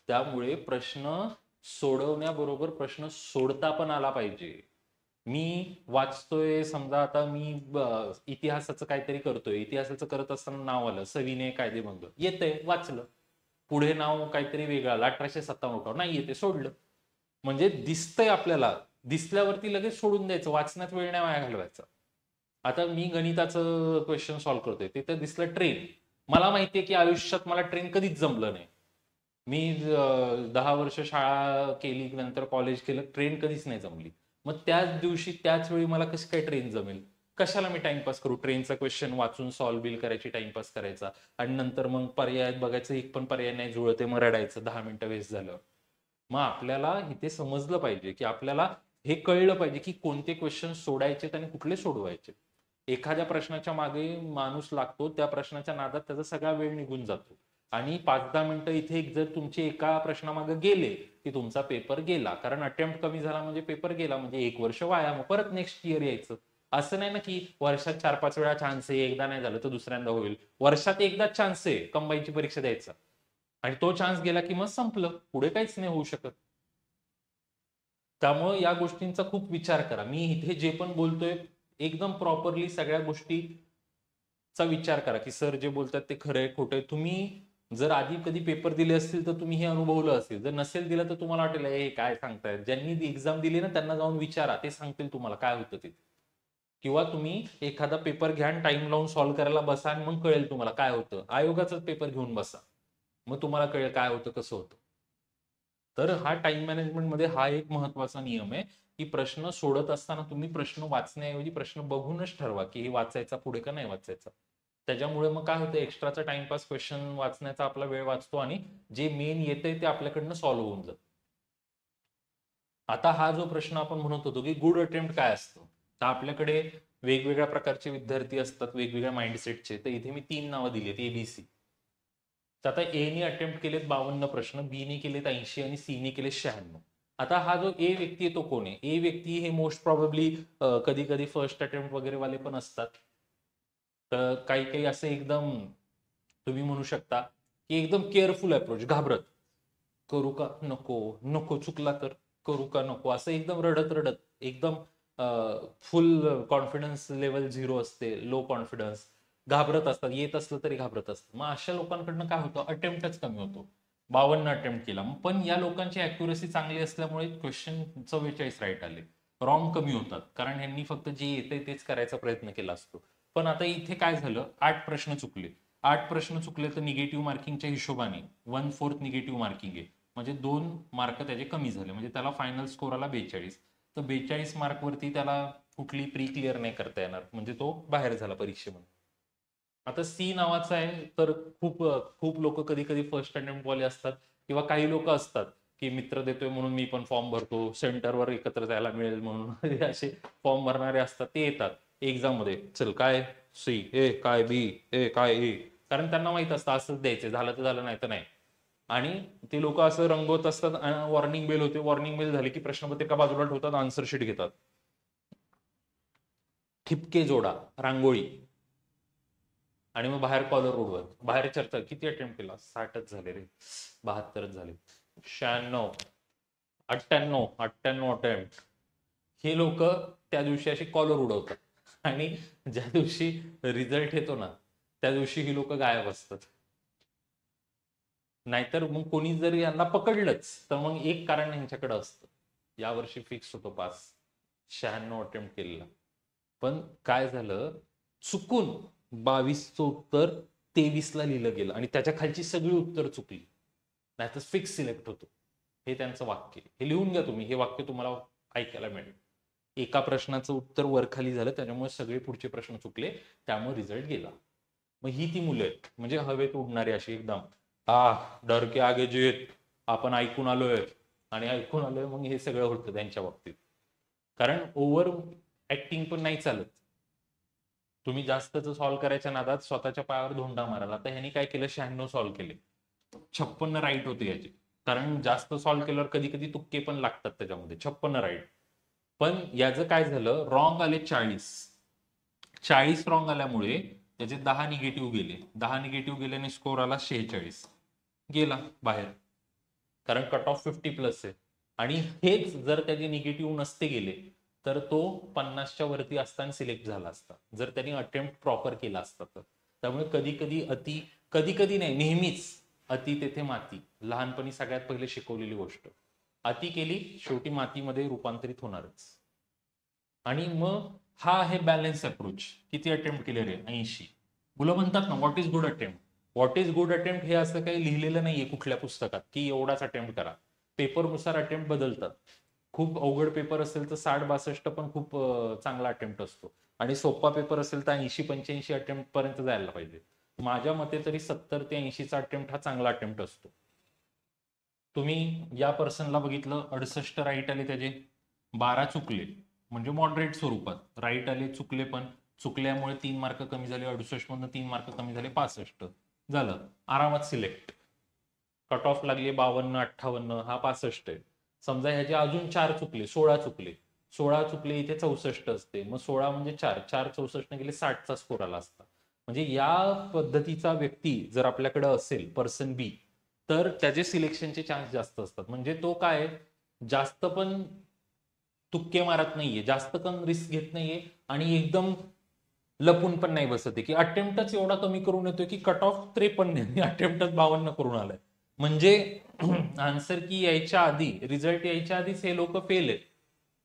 Speaker 1: त्यामुळे प्रश्न सोडवण्याबरोबर प्रश्न सोडता पण आला पाहिजे. मी वाचतोय, समजा आता मी इतिहासाचं काहीतरी करतोय, इतिहासाचं करत असताना नाव आलं सविनय कायदेभंग, येतंय वाचलं. पुढे नाव काहीतरी वेगळं आलं 1857, नाही येते सोडलं. म्हणजे दिसतंय आपल्याला, दिसल्यावरती लगेच सोडून द्यायचं, वाचण्यात वेळ नाही वाया घालवायचा. आता मी गणिताचं क्वेश्चन सॉल्व्ह करतोय, तिथं दिसलं ट्रेन. मला माहितीये की आयुष्यात मला ट्रेन कधीच जमलं नाही. मी 10 वर्ष शाळा केली, नंतर कॉलेज केलं, ट्रेन कधीच नाही जमली. मग त्याच दिवशी त्याच वेळी मला कशी काय ट्रेन जमेल? कशाला मी टाइमपास करू? ट्रेनचा क्वेश्चन वाचून सॉल्व्ह बिल करायची, टाइमपास करायचा, आणि नंतर मग पर्याय बघायचं, एक पण पर्याय नाही जुळते, मग रडायचं 10 मिनिटं वेस्ट झालं. मग आपल्याला इथे समजलं पाहिजे की आपल्याला हे कळलं पाहिजे की कोणते क्वेश्चन सोडायचे आणि कुठले सोडवायचे. एखाद्या प्रश्नाच्या मागे माणूस लागतो, त्या प्रश्नाच्या नादात त्याचा सगळा वेळ निघून जातो, आणि 5-10 मिनिटं इथे जर तुमचे एका प्रश्नामागे गेले की तुमचा पेपर गेला. कारण अटेम्प्ट कमी झाला म्हणजे पेपर गेला, म्हणजे 1 वर्ष वाया, मग परत नेक्स्ट इयर यायचं. असं नाही ना की वर्षात 4-5 वेळा चान्स आहे, एकदा नाही झालं तर दुसऱ्यांदा होईल. वर्षात एकदाच चान्स आहे कंबाईनची परीक्षा द्यायचा, आणि तो चान्स गेला की मग संपलं, पुढे काहीच नाही होऊ शकत. त्यामुळे या गोष्टींचा खूप विचार करा. मी इथे जे पण बोलतोय एकदम प्रॉपरली सगळ्या गोष्टीचा विचार करा की सर जे बोलतात ते खरंय खोटंय. तुम्ही जर आधी कधी पेपर दिले असतील तर तुम्ही हे अनुभवलं असेल, जर नसेल दिलं तर तुम्हाला वाटेल हे काय सांगतायत. ज्यांनी एक्झाम दिली ना त्यांना जाऊन विचारा, ते सांगतील तुम्हाला काय होतं ते. किंवा तुम्ही एखादा पेपर घ्या आणि टाइम लावून सॉल्व्ह करायला बसा, आणि मग कळेल तुम्हाला काय होतं. आयोगाचाच पेपर घेऊन बसा, मग तुम्हाला कळेल काय होतं कसं होतं. तर हा टाइम मॅनेजमेंटमध्ये हा एक महत्वाचा नियम आहे की प्रश्न सोडत असताना तुम्ही प्रश्न वाचण्याऐवजी प्रश्न बघूनच ठरवा की हे वाचायचा पुढे का नाही वाचायचा. त्याच्यामुळे मग काय होतं, एक्स्ट्राचा टाइमपास क्वेश्चन वाचण्याचा आपला वेळ वाचतो, आणि जे मेन येतंय ते आपल्याकडनं सॉल्व्ह होऊन जातं. आता हा जो प्रश्न आपण म्हणत होतो की गुड अटेम्प्ट काय असतं, तर आपल्याकडे वेगवेगळ्या प्रकारचे विद्यार्थी असतात, वेगवेगळ्या माइंडसेटचे. तर इथे मी 3 नावं दिली आहेत, एबीसी. तर आता ए ने अटेम्प्ट केलेत 52 प्रश्न, बी ने केलेत 80, आणि सी ने केले 96. आता हा जो ए व्यक्ती आहे तो कोण आहे? ए व्यक्ती हे मोस्ट प्रॉबेबली कधी कधी फर्स्ट अटेम्प्ट वगैरे वाले पण असतात. तर काही काही असं एकदम तुम्ही म्हणू शकता की एकदम केअरफुल अप्रोच, घाबरत, करू का नको, नको चुकला तर, करू का नको, असं एकदम रडत रडत, एकदम फुल कॉन्फिडन्स लेवल 0 असते, लो कॉन्फिडन्स, घाबरत असतात, येत असलं तरी घाबरत असतात. मग अशा लोकांकडनं काय होतं, अटेम्प्टच कमी होतो. 52 अटेम्प्ट केला, पण या लोकांची अॅक्युरेसी चांगली असल्यामुळे क्वेश्चन 44 राईट आले. रॉंग कमी होतात, कारण यांनी फक्त जे येते तेच करायचा प्रयत्न केला असतो. पण आता इथे काय झालं, 8 प्रश्न चुकले. 8 प्रश्न चुकले तर निगेटिव्ह मार्किंगच्या हिशोबाने 1/4 निगेटिव्ह मार्किंग आहे, म्हणजे 2 मार्क त्याचे कमी झाले, म्हणजे त्याला फायनल स्कोर आला 42. तर 42 मार्कवरती त्याला कुठली प्री क्लिअर नाही करता येणार, म्हणजे तो बाहेर झाला परीक्षेमध्ये. आता सी नावाचं आहे, तर खूप खूप लोक कधी कधी फर्स्ट अटेम्प्ट वाले असतात, किंवा काही लोक असतात की मित्र देतोय म्हणून मी पण फॉर्म भरतो, सेंटरवर एकत्र जायला मिळेल म्हणून असे फॉर्म भरणारे असतात, ते येतात एक्झाम मध्ये, चल काय सी ए काय बी ए काय ए, कारण त्यांना माहित असतं असंच द्यायचं, झालं तर झालं नाही तर नाही. आणि ते लोक असं रंगवत असतात, वॉर्निंग बेल होते, वॉर्निंग बेल झाली की प्रश्नपत्रिका बाजूला ठेवतात, आन्सर शीट घेतात, ठिपके जोडा, रांगोळी, आणि मग बाहेर कॉलर उडवत, बाहेर चर्चा, किती अटेम्प्ट केला, 60च झाले रे, 72च झाले, 96, 98 अटेम्प्ट. हे लोक त्या दिवशी अशी कॉलर उडवतात, आणि ज्या दिवशी रिझल्ट येतो ना त्या दिवशी ही लोक गायब असतात. नाहीतर मग कोणी जर यांना पकडलंच तर मग एक कारण यांच्याकडे असतं, यावर्षी फिक्स होतो पास, 96 अटेम्प्ट केलेला. पण काय झालं, चुकून 22चं उत्तर 23ला लिहिलं गेलं आणि त्याच्या खालची सगळी उत्तर चुकली, नाहीतर फिक्स सिलेक्ट होतो. हे त्यांचं वाक्य, हे लिहून घ्या तुम्ही, हे वाक्य तुम्हाला ऐकायला मिळेल. एका प्रश्नाचं उत्तर वरखाली झालं त्याच्यामुळे सगळे पुढचे प्रश्न चुकले, त्यामुळे रिझल्ट गेला. मग ही ती मुलं आहेत, म्हणजे हवेत उडणारी अशी एकदम, डर के आगे जीत, आपण ऐकून आलोय आणि ऐकून आलोय, मग हे सगळं होतं त्यांच्या बाबतीत. कारण ओव्हर ऍक्टिंग पण नाही चालत. तुम्ही जास्तच सॉल्व्ह करायच्या नादात स्वतःच्या पायावर धोंडा माराल. आता ह्यांनी काय केलं, 96 सॉल्व्ह केले, 56 राईट होते याचे. कारण जास्त सॉल्व्ह केल्यावर कधी कधी तुक्के पण लागतात त्याच्यामध्ये, 56 राईट. पण याचं काय झालं, रॉंग आले 40 रॉंग आल्यामुळे त्याचे 10 निगेटिव्ह गेले. 10 निगेटिव्ह गेल्याने स्कोर आला 46, गेला बाहेर. कारण कट ऑफ 50+ आहे. आणि हेच जर त्याचे निगेटिव्ह नसते गेले तर तो 50च्या वरती असताना सिलेक्ट झाला असता, जर त्यांनी अटेम्प्ट प्रॉपर केला असता तर. त्यामुळे कधी कधी नाही, नेहमीच अति तेथे माती, लहानपणी सगळ्यात पहिले शिकवलेली गोष्ट. अति केली शेवटी मातीमध्ये रूपांतरित होणारच. आणि मग हा आहे बॅलन्स अप्रोच. किती अटेम्प्ट केले रे, 80. मुलं म्हणतात ना what is good attempt. What is good attempt हे असं काही लिहिलेलं नाहीये कुठल्या पुस्तकात की एवढाच अटेम्प्ट करा. पेपरनुसार अटेम्प्ट बदलतात. खूप अवघड पेपर असेल तर 60-62 पण खूप चांगला अटेम्प्ट असतो, आणि सोपा पेपर असेल तर 80-85 अटेम्प्ट पर्यंत जायला पाहिजे. माझ्या मते तरी 70 ते 80चा अटेम्प्ट हा चांगला अटेम्प्ट असतो. तुम्ही या पर्सनला बघितलं, 68 राईट आले त्याचे, 12 चुकले, म्हणजे मॉडरेट स्वरूपात राईट आले, चुकले पण. चुकल्यामुळे 3 मार्क कमी झाले, 68 मधून 3 मार्क कमी झाले, 65 झालं, आरामात सिलेक्ट. कट ऑफ लागले 52-58, हा 65 आहे. समजा ह्याचे अजून 4 चुकले, 16 चुकले, 16 चुकले इथे 64 असते, मग 16 म्हणजे 4, 64 गेले, 60चा स्कोर आला असता. म्हणजे या पद्धतीचा व्यक्ती जर आपल्याकडे असेल, पर्सन बी, तर त्याचे सिलेक्शनचे चान्स जास्त असतात. म्हणजे तो काय जास्त पण तुक्के मारत नाहीये, जास्त पण रिस्क घेत नाहीये, आणि एकदम लपून पण नाही बसत की अटेम्प्टच एवढा कमी करून येतोय की कट ऑफ 53 अटेम्प्टच 52 करून आलाय. म्हणजे आन्सर की यायच्या आधी, रिझल्ट यायच्या आधीच हे लोक फेल आहेत.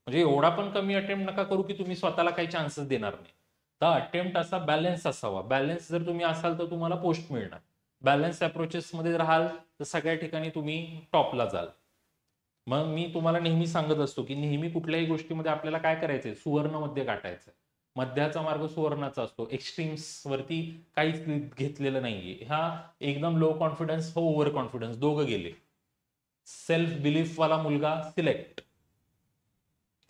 Speaker 1: म्हणजे एवढा पण कमी अटेम्प्ट नका करू की तुम्ही स्वतःला काही चान्सेस देणार नाही. तर अटेम्प्ट असा बॅलन्स असावा. बॅलन्स जर तुम्ही असाल तर तुम्हाला पोस्ट मिळणार. बॅलन्स अप्रोचेस मध्ये राहाल तर सगळ्या ठिकाणी तुम्ही टॉपला जाल. मग मी तुम्हाला नेहमी सांगत असतो की नेहमी कुठल्याही गोष्टीमध्ये आपल्याला काय करायचंय, सुवर्ण मध्य गाठायचं. मध्याचा मार्ग सुवर्णाचा असतो. एक्स्ट्रीम्स वरती काहीच घेतलेलं नाहीये. हा एकदम लो कॉन्फिडन्स हो ओव्हर कॉन्फिडन्स दोघं गेले. सेल्फ बिलीफ वाला मुलगा सिलेक्ट.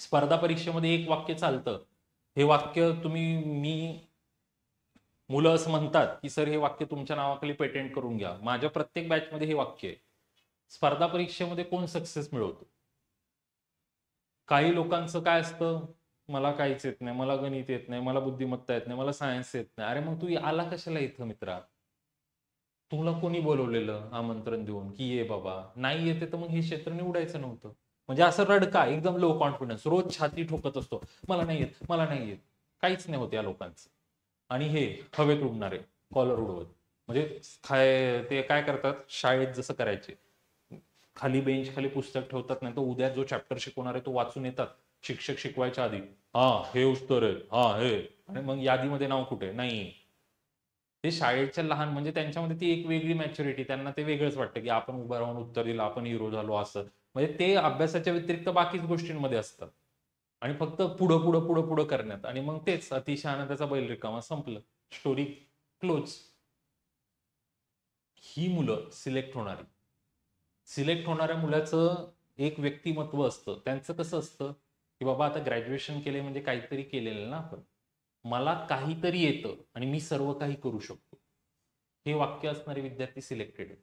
Speaker 1: स्पर्धा परीक्षेमध्ये एक वाक्य चालतं, हे वाक्य मुलं असं म्हणतात की सर हे वाक्य तुमच्या नावाखाली पेटेंट करून घ्या. माझ्या प्रत्येक बॅचमध्ये हे वाक्य आहे. स्पर्धा परीक्षेमध्ये कोण सक्सेस मिळवतो? काही लोकांचं काय असतं, मला काहीच येत नाही, मला गणित येत नाही, मला बुद्धिमत्ता येत नाही, मला सायन्स येत नाही. अरे मग तू आला कशाला इथं मित्रा? तुला कोणी बोलवलेलं आमंत्रण देऊन की ये बाबा? नाही येते तर मग हे क्षेत्र निवडायचं नव्हतं. म्हणजे असं रडका, एकदम लो कॉन्फिडन्स, रोज छाती ठोकत असतो, मला नाही येत, मला नाही येत. काहीच नाही होत या लोकांचं. आणि हे हवेत उडणारे, कॉलर उडवत, म्हणजे ते काय करतात, शाळेत जसं करायचे, खाली बेंच खाली पुस्तक ठेवतात, नाही तर उद्या जो चॅप्टर शिकवणार आहे तो वाचून येतात शिक्षक शिकवायच्या आधी, हा हे उत्तर आहे, हा हे, आणि मग यादीमध्ये नाव कुठे नाही. ते शाळेच्या लहान, म्हणजे त्यांच्यामध्ये ती एक वेगळी मॅच्युरिटी, त्यांना ते वेगळंच वाटतं की आपण उभं राहून उत्तर दिलं, आपण हिरो झालो असं. म्हणजे ते अभ्यासाच्या व्यतिरिक्त बाकीच गोष्टींमध्ये असतात, आणि फक्त पुढं पुढं पुढं पुढं करण्यात, आणि मग तेच अतिशहाणा त्याचा बैल रिकामा, संपलं, स्टोरी क्लोज. ही मुलं सिलेक्ट होणाऱ्या मुलाचं एक व्यक्तिमत्व असतं. त्यांचं कसं असतं की बाबा आता ग्रॅज्युएशन केले म्हणजे काहीतरी केलेलं ना आपण, मला काहीतरी येतं आणि मी सर्व काही करू शकतो. हे वाक्य असणारे विद्यार्थी सिलेक्टेड आहे.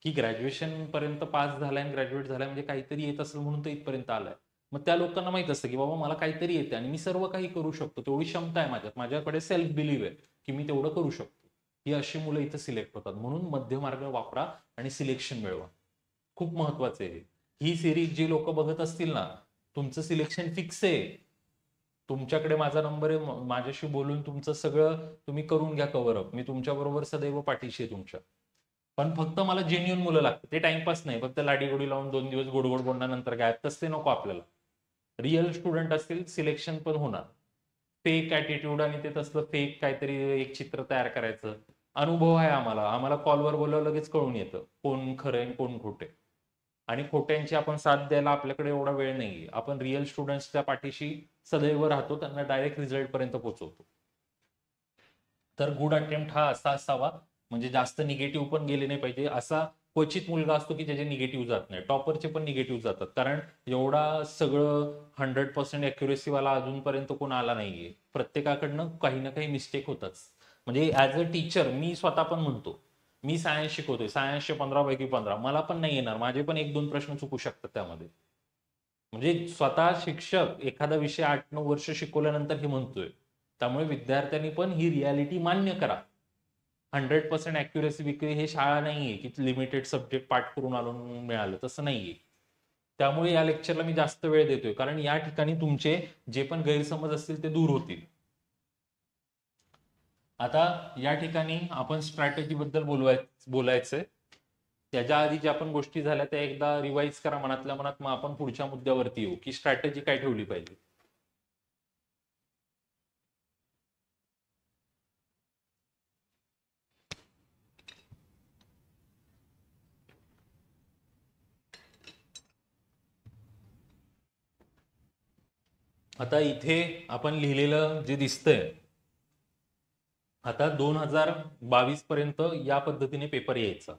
Speaker 1: की ग्रॅज्युएशन पर्यंत पास झालाय आणि ग्रॅज्युएट झालाय म्हणजे काहीतरी येत असेल म्हणून तो इथपर्यंत आलाय. मग त्या लोकांना माहित असतं की बाबा मला काहीतरी येते आणि मी सर्व काही करू शकतो, तेवढी क्षमता आहे माझ्यात, माझ्याकडे सेल्फ बिलीव्ह आहे की मी तेवढं करू शकतो. ही अशी मुलं इथं सिलेक्ट होतात. म्हणून मध्यमार्ग वापरा आणि सिलेक्शन मिळवा. खूप महत्वाचं आहे. ही सिरीज जी लोक बघत असतील ना, तुमचं सिलेक्शन फिक्स आहे. तुमच्याकडे माझा नंबर आहे, माझ्याशी बोलून तुमचं सगळं तुम्ही करून घ्या कव्हर अप. मी तुमच्या बरोबर सदैव पाठीशी आहे तुमच्या. पण फक्त मला जेन्युइन मुलं लागतात, ते टाइमपास नाही, फक्त लाडीगोडी लावून 2 दिवस गोड गोड बोलल्यानंतर काय तसते नको आपल्याला. रिअल स्टुडंट असतील, सिलेक्शन पण होणार. फेक ऍटिट्यूड आणि ते तसलं फेक काहीतरी एक चित्र तयार करायचं. अनुभव आहे आम्हाला, आम्हाला कॉलवर बोलावं लगेच कळून येतं कोण खरं आहे कोण खोटे. आणि खोट्यांची आपण साथ द्यायला आपल्याकडे एवढा वेळ नाहीये. आपण रिअल स्टुडंट्सच्या पाठीशी सदैव राहतो, त्यांना डायरेक्ट रिझल्ट पर्यंत पोहोचवतो. तर गुड अटेम्प्ट हा असा असावा, म्हणजे जास्त निगेटिव्ह पण गेले नाही पाहिजे. असा क्वचित मुलगा असतो की ज्याचे निगेटिव्ह जात नाही. टॉपरचे पण निगेटिव्ह जातात, कारण एवढा सगळं 100% अॅक्युरेसी वाला अजूनपर्यंत कोण आला नाहीये. प्रत्येकाकडनं काही ना काही मिस्टेक होतच. म्हणजे ऍज अ टीचर मी स्वतः पण म्हणतो, मी सायन्स शिकवतोय, सायन्सचे 15 पैकी 15 मला पण नाही येणार, माझे पण 1-2 प्रश्न चुकू शकतात त्यामध्ये. म्हणजे स्वतः शिक्षक एखादा विषय 8-9 वर्ष शिकवल्यानंतर हे म्हणतोय. त्यामुळे विद्यार्थ्यांनी पण ही रियालिटी मान्य करा. 100% अॅक्युरेसी विक्री हे शाळा नाहीये की लिमिटेड सब्जेक्ट पाठ करून आलो मिळालं, तसं नाहीये. त्यामुळे या लेक्चरला मी जास्त वेळ देतोय, कारण या ठिकाणी तुमचे जे पण गैरसमज असतील ते दूर होतील. आता या ठिकाणी आपण स्ट्रॅटेजी बद्दल बोलायचंय. त्याच्या आधी ज्या पण गोष्टी झाल्या त्या एकदा रिवाइज करा मनातल्या मनात, मग आपण पुढच्या मुद्द्यावरती येऊ की स्ट्रॅटेजी काय ठेवली पाहिजे. आता इथे आपण लिहिलेलं जे दिसतंय, आता 2022 पर्यंत या पद्धतीने पेपर यायचा.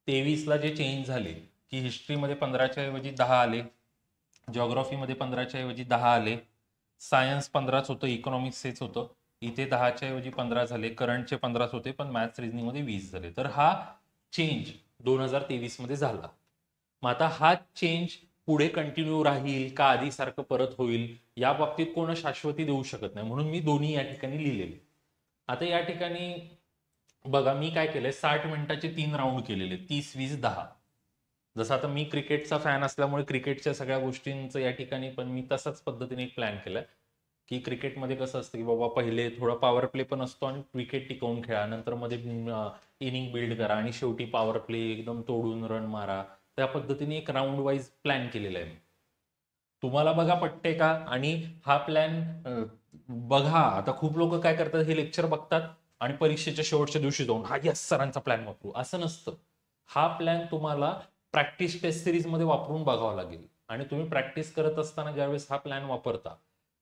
Speaker 1: 23ला जे चेंज झाले की हिस्ट्रीमध्ये 15च्या ऐवजी 10 आले, जिओग्राफीमध्ये 15च्या ऐवजी 10 आले, सायन्स 15च होतं, इकॉनॉमिक्स हेच होतं, इथे 10च्या ऐवजी 15 झाले, करंटचे 15च होते, पण मॅथ्स रिझनिंगमध्ये 20 झाले. तर हा चेंज 2023 मध्ये झाला. मग आता हा चेंज पुढे कंटिन्यू राहील का आधीसारखं परत होईल, या बाबतीत कोण शाश्वती देऊ शकत नाही, म्हणून मी दोन्ही या ठिकाणी लिहिलेले. आता या ठिकाणी बघा मी काय केलंय, 60 मिनिटाचे 3 राऊंड केलेले, 30, 20, 10. जसं आता मी क्रिकेटचा फॅन असल्यामुळे क्रिकेटच्या सगळ्या गोष्टींचं या ठिकाणी पण मी तसाच पद्धतीने एक प्लॅन केलाय की क्रिकेटमध्ये कसं असतं की बाबा पहिले थोडा पॉवर प्ले पण असतो आणि विकेट टिकवून खेळा, नंतर मध्ये इनिंग बिल्ड करा आणि शेवटी पॉवर प्ले एकदम तोडून रन मारा. त्या पद्धतीने एक राऊंड वाईज प्लॅन केलेला आहे. तुम्हाला बघा पटते का? आणि हा प्लॅन बघा. आता खूप लोक काय करतात, हे लेक्चर बघतात आणि परीक्षेच्या शेवटच्या दिवशी जाऊन हा यस सरांचा प्लॅन वापरू, असं नसतं. हा प्लॅन तुम्हाला प्रॅक्टिस टेस्ट सिरीज मध्ये वापरून बघावा लागेल. आणि तुम्ही प्रॅक्टिस करत असताना ज्यावेळेस हा प्लॅन वापरता,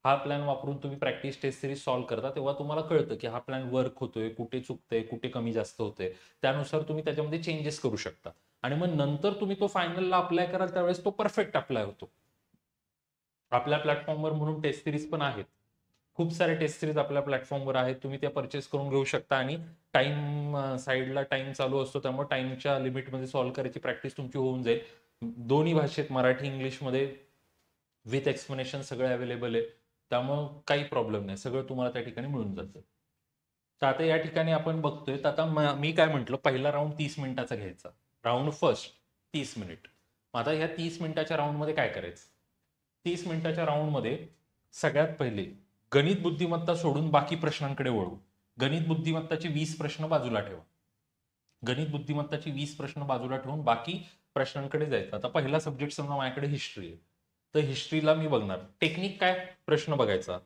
Speaker 1: हा प्लॅन वापरून तुम्ही प्रॅक्टिस टेस्ट सिरीज सॉल्व्ह करता, तेव्हा तुम्हाला कळतं की हा प्लॅन वर्क होतोय, कुठे चुकतंय, कुठे कमी जास्त होतंय. त्यानुसार तुम्ही त्याच्यामध्ये चेंजेस करू शकता आणि मग नंतर तुम्ही तो फायनलला अप्लाय कराल त्यावेळेस तो परफेक्ट अप्लाय होतो. आपल्या प्लॅटफॉर्मवर म्हणून टेस्ट सिरीज पण आहेत, खूप सारे टेस्ट सिरीज आपल्या प्लॅटफॉर्मवर आहेत, तुम्ही त्या परचेस करून घेऊ शकता. आणि टाइम साईडला टाइम चालू असतो, त्यामुळे टाइमच्या लिमिटमध्ये सॉल्व्ह करायची प्रॅक्टिस तुमची होऊन जाईल. दोन्ही भाषेत, मराठी इंग्लिशमध्ये विथ एक्सप्लेनेशन सगळं अवेलेबल आहे, त्यामुळं काही प्रॉब्लेम नाही, सगळं तुम्हाला त्या ठिकाणी मिळून जातं. तर आता या ठिकाणी आपण बघतोय, तर आता मी काय म्हटलं, पहिला राऊंड 30 मिनिटाचा घ्यायचा, राऊंड फर्स्ट 30 मिनिट. आता ह्या 30 मिनिटाच्या राऊंडमध्ये काय करायचं, 30 मिनिटाच्या राऊंडमध्ये सगळ्यात पहिले गणित बुद्धिमत्ता सोडून बाकी प्रश्नांकडे वळू. गणित बुद्धिमत्ताचे 20 प्रश्न बाजूला ठेवा. गणित बुद्धिमत्ताची 20 प्रश्न बाजूला ठेवून बाकी प्रश्नांकडे जायचं. आता पहिला सब्जेक्ट समजा माझ्याकडे हिस्ट्री आहे, तर हिस्ट्रीला मी बघणार टेक्निक काय, प्रश्न बघायचा.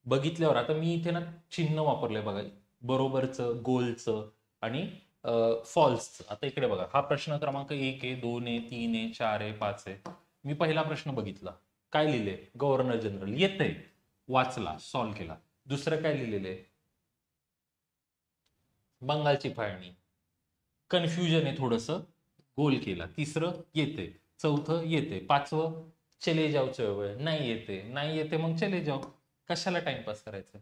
Speaker 1: बघितल्यावर आता मी इथे ना चिन्ह वापरलंय बघा, बरोबरचं, गोलचं आणि फॉल्सचं. आता इकडे बघा, हा प्रश्न क्रमांक 1 आहे, 2 आहे, 3 आहे, 4 आहे, 5 आहे. मी पहिला प्रश्न बघितला, काय लिहिले, गव्हर्नर जनरल, येतंय, वाचला, सॉल्व्ह केला. दुसरं काय लिहिलेलं आहे, बंगालची फाळणी, कन्फ्युजन आहे थोडंसं, गोल केला. तिसरं येते, चौथं येते, पाचवं चले जाव चळवळ, नाही येते, नाही येते मग चले जाव, कशाला टाइमपास करायचं.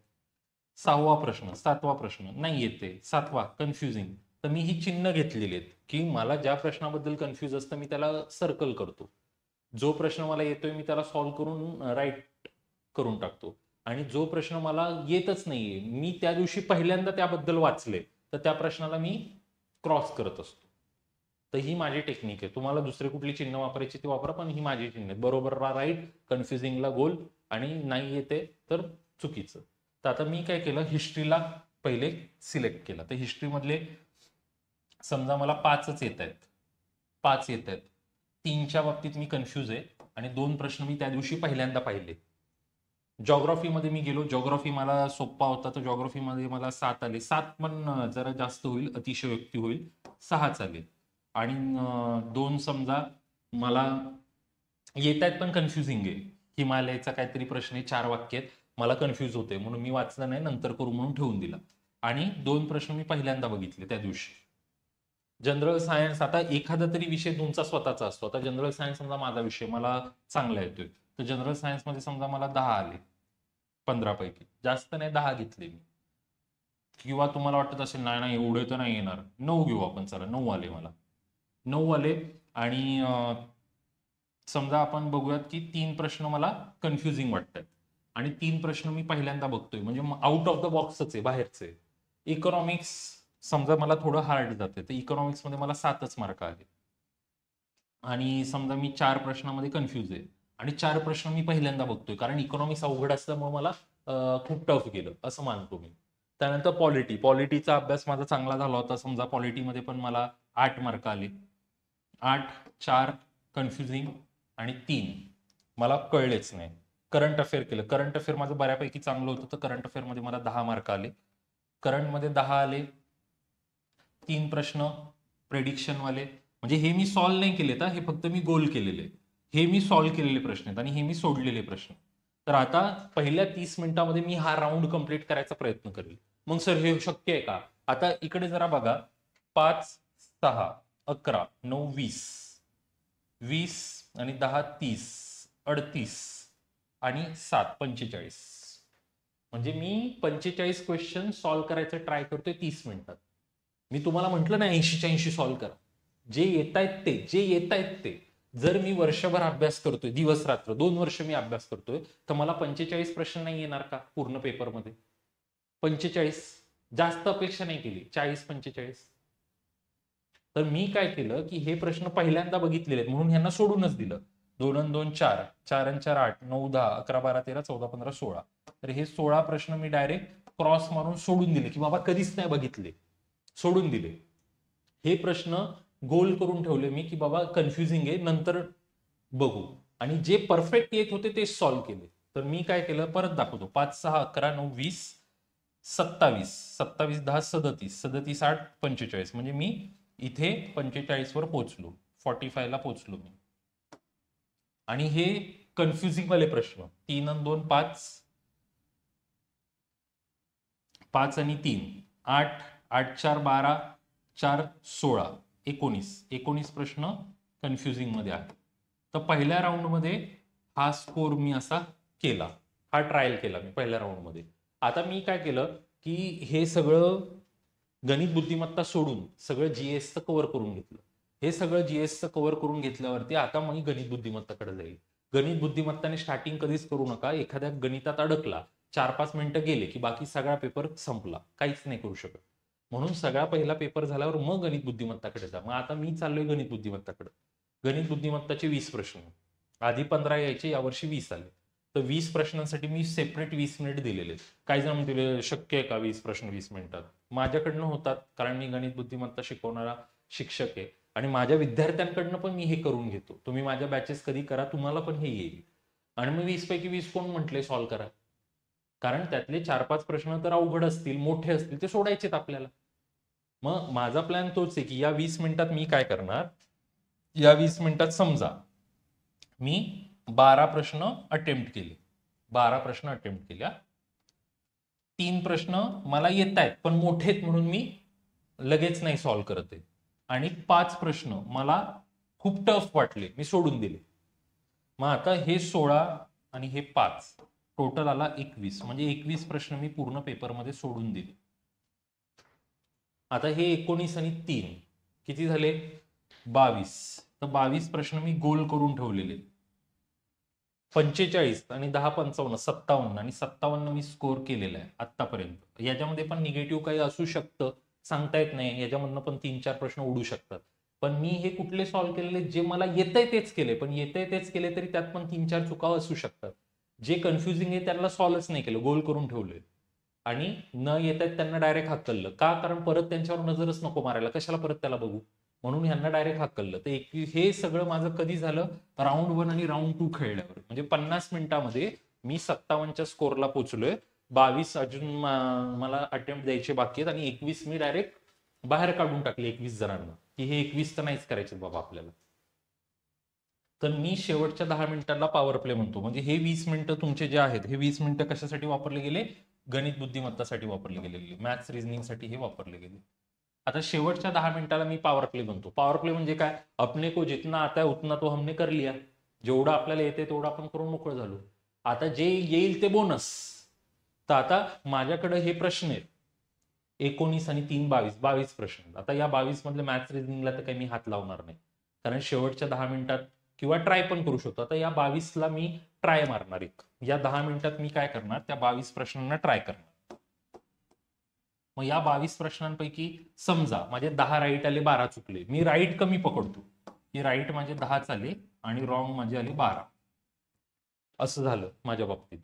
Speaker 1: 6वा प्रश्न, 7वा प्रश्न, नाही येते, 7वा कन्फ्युजिंग. तर मी ही चिन्ह घेतलेली आहेत की मला ज्या प्रश्नाबद्दल कन्फ्युज असतं मी त्याला सर्कल करतो, जो प्रश्न मला येतोय मी त्याला सॉल्व्ह करून राईट करून टाकतो. आणि जो प्रश्न मला येतच नाहीये, मी त्या दिवशी पहिल्यांदा त्याबद्दल वाचले, तर त्या प्रश्नाला मी क्रॉस करत असतो. तर ही माझी टेक्निक आहे. तुम्हाला दुसरे कुठली चिन्ह वापरायची ती वापरा, पण ही माझी चिन्ह आहे. बरोबर राईट, कन्फ्युजिंगला गोल आणि नाही येते तर चुकीचं. तर आता मी काय केलं, हिस्ट्रीला पहिले सिलेक्ट केलं. तर हिस्ट्रीमधले समजा मला 5च येत आहेत, 5 येत आहेत, 3च्या बाबतीत मी कन्फ्यूज आहे आणि 2 प्रश्न मी त्या दिवशी पहिल्यांदा पाहिले. जॉग्राफीमध्ये मी गेलो, जॉग्राफी मला सोप्पा होता, तर जॉग्राफीमध्ये मला 7 आले. 7 पण जरा जास्त होईल, अतिशयोक्ती होईल, 6च आले. आणि 2 समजा मला येत आहेत पण कन्फ्युजिंग आहे. हिमालयाचा काहीतरी प्रश्न आहे, 4 वाक्य आहेत, मला कन्फ्यूज होते म्हणून मी वाचलं नाही, नंतर करू म्हणून ठेवून दिला. आणि 2 प्रश्न मी पहिल्यांदा बघितले त्या दिवशी. जनरल सायन्स, आता एखादा तरी विषय तुमचा स्वतःचा असतो. आता जनरल सायन्स समजा माझा विषय मला चांगला येतोय, तर जनरल सायन्समध्ये समजा मला 10 आले 15 पैकी, जास्त नाही 10 घेतले मी. किंवा तुम्हाला वाटत असेल नाही नाही एवढे तर नाही येणार, 9 घेऊ आपण, चला 9 आले मला, 9 आले. आणि समजा आपण बघूयात की 3 प्रश्न मला कन्फ्युजिंग वाटतात आणि 3 प्रश्न मी पहिल्यांदा बघतोय, म्हणजे आउट ऑफ द बॉक्सच आहे, बाहेरचे. इकॉनॉमिक्स समजा मला थोडं हार्ड जाते, तर इकॉनॉमिक्समध्ये मला 7च मार्क आले. आणि समजा मी 4 प्रश्नामध्ये कन्फ्यूज आहे आणि 4 प्रश्न मी पहिल्यांदा बघतोय, कारण इकॉनॉमिक्स अवघड असल्यामुळे मला खूप टफ गेलं असं मानतो मी. त्यानंतर पॉलिटीचा अभ्यास माझा चांगला झाला होता, समजा पॉलिटीमध्ये पण मला 8 मार्क आले. 8, 4 कन्फ्युजिंग आणि 3 मला कळलेच नाही. करंट अफेअर केलं, करंट अफेअर माझं बऱ्यापैकी चांगलं होतं, तर करंट अफेअरमध्ये मला 10 मार्क आले. करंटमध्ये 10 आले. 3 प्रश्न प्रेडिक्शनवाले, म्हणजे हे मी सॉल्व्ह नाही केले, तर हे फक्त मी गोल केलेले, हे मी सॉल्व्ह केलेले प्रश्न आहेत आणि हे मी सोडलेले प्रश्न. तर आता पहिल्या 30 मिनिटामध्ये मी हा राऊंड कंप्लीट करायचा प्रयत्न करेल. मग सर हे शक्य आहे का? आता इकडे जरा बघा, 5, 6, 11, 9, 20, 20 आणि 10, 30, 38 आणि 7, 45. म्हणजे मी 45 क्वेश्चन सॉल्व्ह करायचं ट्राय करतोय 30 मिनिटात. मी तुम्हाला म्हटलं ना 80च्या 80 सॉल्व्ह करा, जे येत आहेत ते. जर मी वर्षभर अभ्यास करतोय, दिवस रात्र 2 वर्ष मी अभ्यास करतोय, तर मला 45 प्रश्न नाही येणार का पूर्ण पेपरमध्ये? 45, जास्त अपेक्षा नाही केली, 40-45. तर मी काय केलं की हे प्रश्न पहिल्यांदा बघितलेले आहेत म्हणून यांना सोडूनच दिलं. 2 आणि 2 4, 4 आणि 4 8, 9 10, 11 12 13 14 15 16. तर हे 16 प्रश्न मी डायरेक्ट क्रॉस मारून सोडून दिले, की बाबा कधीच नाही बघितले, सोडून दिले. हे प्रश्न गोल करून ठेवले मी, की बाबा कन्फ्युजिंग आहे, नंतर बघू. आणि जे परफेक्ट येत होते ते सॉल्व्ह केले. तर मी काय केलं परत दाखवतो. 5 6 11 9 20 27, 27 10 37, 37 8 45, म्हणजे मी इथे 45 वर पोहोचलो, 45 ला पोहोचलो मी. आणि हे कन्फ्युजिंग वाले प्रश्न 3 आणि 2 5, 5 आणि 3 8, 8 4 12, 4 16, 19 प्रश्न कन्फ्युजिंग मध्ये आहे. तर पहिल्या राऊंडमध्ये हा स्कोर मी असा केला, हा ट्रायल केला मी पहिल्या राऊंडमध्ये. आता मी काय केलं की हे सगळं गणित बुद्धिमत्ता सोडून सगळं जीएसचं कव्हर करून घेतलं. हे सगळं जीएसचं कव्हर करून घेतल्यावरती आता मग गणित बुद्धिमत्ताकडे जाईल. गणित बुद्धिमत्ताने स्टार्टिंग कधीच करू नका. एखाद्या गणितात अडकला, 4-5 मिनिटं गेले की बाकी सगळा पेपर संपला, काहीच नाही करू शकत. म्हणून सगळा पहिला पेपर झाल्यावर मग गणित बुद्धिमत्ताकडे जा. मग आता मी चाललोय गणित बुद्धिमत्ताकडे. गणित बुद्धिमत्ताचे 20 प्रश्न, आधी 15 यायचे, यावर्षी 20 आले. तर 20 प्रश्नांसाठी मी सेपरेट 20 मिनिट दिलेले. काही जण म्हणतील शक्य आहे का 20 प्रश्न 20 मिनिटात? माझ्याकडनं होतात, कारण मी गणित बुद्धिमत्ता शिकवणारा शिक्षक आहे आणि माझ्या विद्यार्थ्यांकडनं पण मी हे करून घेतो. तुम्ही माझ्या बॅचेस कधी करा, तुम्हाला पण हे येईल. आणि मग 20 पैकी 20 कोण म्हटले सॉल्व्ह करा? कारण त्यातले 4-5 प्रश्न तर अवघड असतील, मोठे असतील, ते सोडायचेत आपल्याला. मग माझा प्लॅन तोच आहे की या 20 मिनिटात मी काय करणार, या 20 मिनिटात समजा मी 12 प्रश्न अटेम्प्ट केले, 12 प्रश्न अटेम्प्ट केल्या. 3 प्रश्न मला येत आहेत पण मोठे आहेत म्हणून मी लगेच नाही सॉल्व्ह करत आहे. आणि 5 प्रश्न मला खूप टफ वाटले, मी सोडून दिले. मग आता हे 16 आणि हे 5 टोटल आला 21, म्हणजे 21 प्रश्न मी पूर्ण पेपरमध्ये सोडून दिले. आता हे 19 आणि 3 किती झाले? 22. तर 22 प्रश्न मी गोल करून ठेवलेले. 45 आणि 10 55, 57 आणि 57 मी स्कोर केलेला आहे आतापर्यंत. याच्यामध्ये पण निगेटिव्ह काही असू शकतं, सांगता येत नाही. याच्यामधनं पण 3-4 प्रश्न उडू शकतात. पण मी हे कुठले सॉल्व्ह केलेले, जे मला येतंय तेच केले. पण येतंय तेच केले तरी त्यात पण 3-4 चुका असू शकतात. जे कन्फ्युजिंग आहे त्यांना सॉल्व्हच नाही केलं, गोल करून ठेवले. आणि न येतात त्यांना डायरेक्ट हाकललं. का? कारण परत त्यांच्यावर नजरच नको मारायला, कशाला परत त्याला बघू, म्हणून ह्यांना डायरेक्ट हाकललं. तर 21 हे सगळं माझं कधी झालं, राऊंड 1 आणि राऊंड 2 खेळल्यावर. म्हणजे 50 मिनिटामध्ये मी 57च्या स्कोरला पोहोचलोय. 22 अजून मला अटेम्प्ट द्यायचे बाकी आहेत आणि 21 मी डायरेक्ट बाहेर काढून टाकले 21 जणांना, की हे 21 तर नाहीच करायचे बाबा आपल्याला. तर मी शेवटच्या 10 मिनिटांना पॉवर प्ले म्हणतो. म्हणजे हे 20 मिनिटं तुमचे जे आहेत, हे 20 मिनिटं कशासाठी वापरले गेले? गणित बुद्धिमत्तासाठी वापरले गेलेले, मॅथ्स रिझनिंगसाठी हे वापरले गेले. आता शेवटच्या 10 मिनिटाला मी पॉवर प्ले म्हणतो. पॉवर प्ले म्हणजे काय? अपने को जितना आता है उतना तो हमने कर लिया. जेवढं आपल्याला येते तेवढं आपण करून मोकळं झालो. आता जे येईल ते बोनस. तर आता माझ्याकडे हे प्रश्न आहेत 19 आणि 3 22 22 प्रश्न. आता या 22 मधले मॅथ्स रिझनिंगला तर काही मी हात लावणार नाही, कारण शेवटच्या 10 मिनिटात किंवा ट्राय पण करू शकतो. आता या 22ला मी ट्राय मारणार एक. या 10 मिनिटात मी काय करणार, त्या 22 प्रश्नांना ट्राय करणार. मग या 22 प्रश्नांपैकी समजा माझे 10 राईट आले, 12 चुकले. मी राईट कमी पकडतो, की राईट माझे 10 आले आणि रॉंग माझे आले 12. असं झालं माझ्या बाबतीत.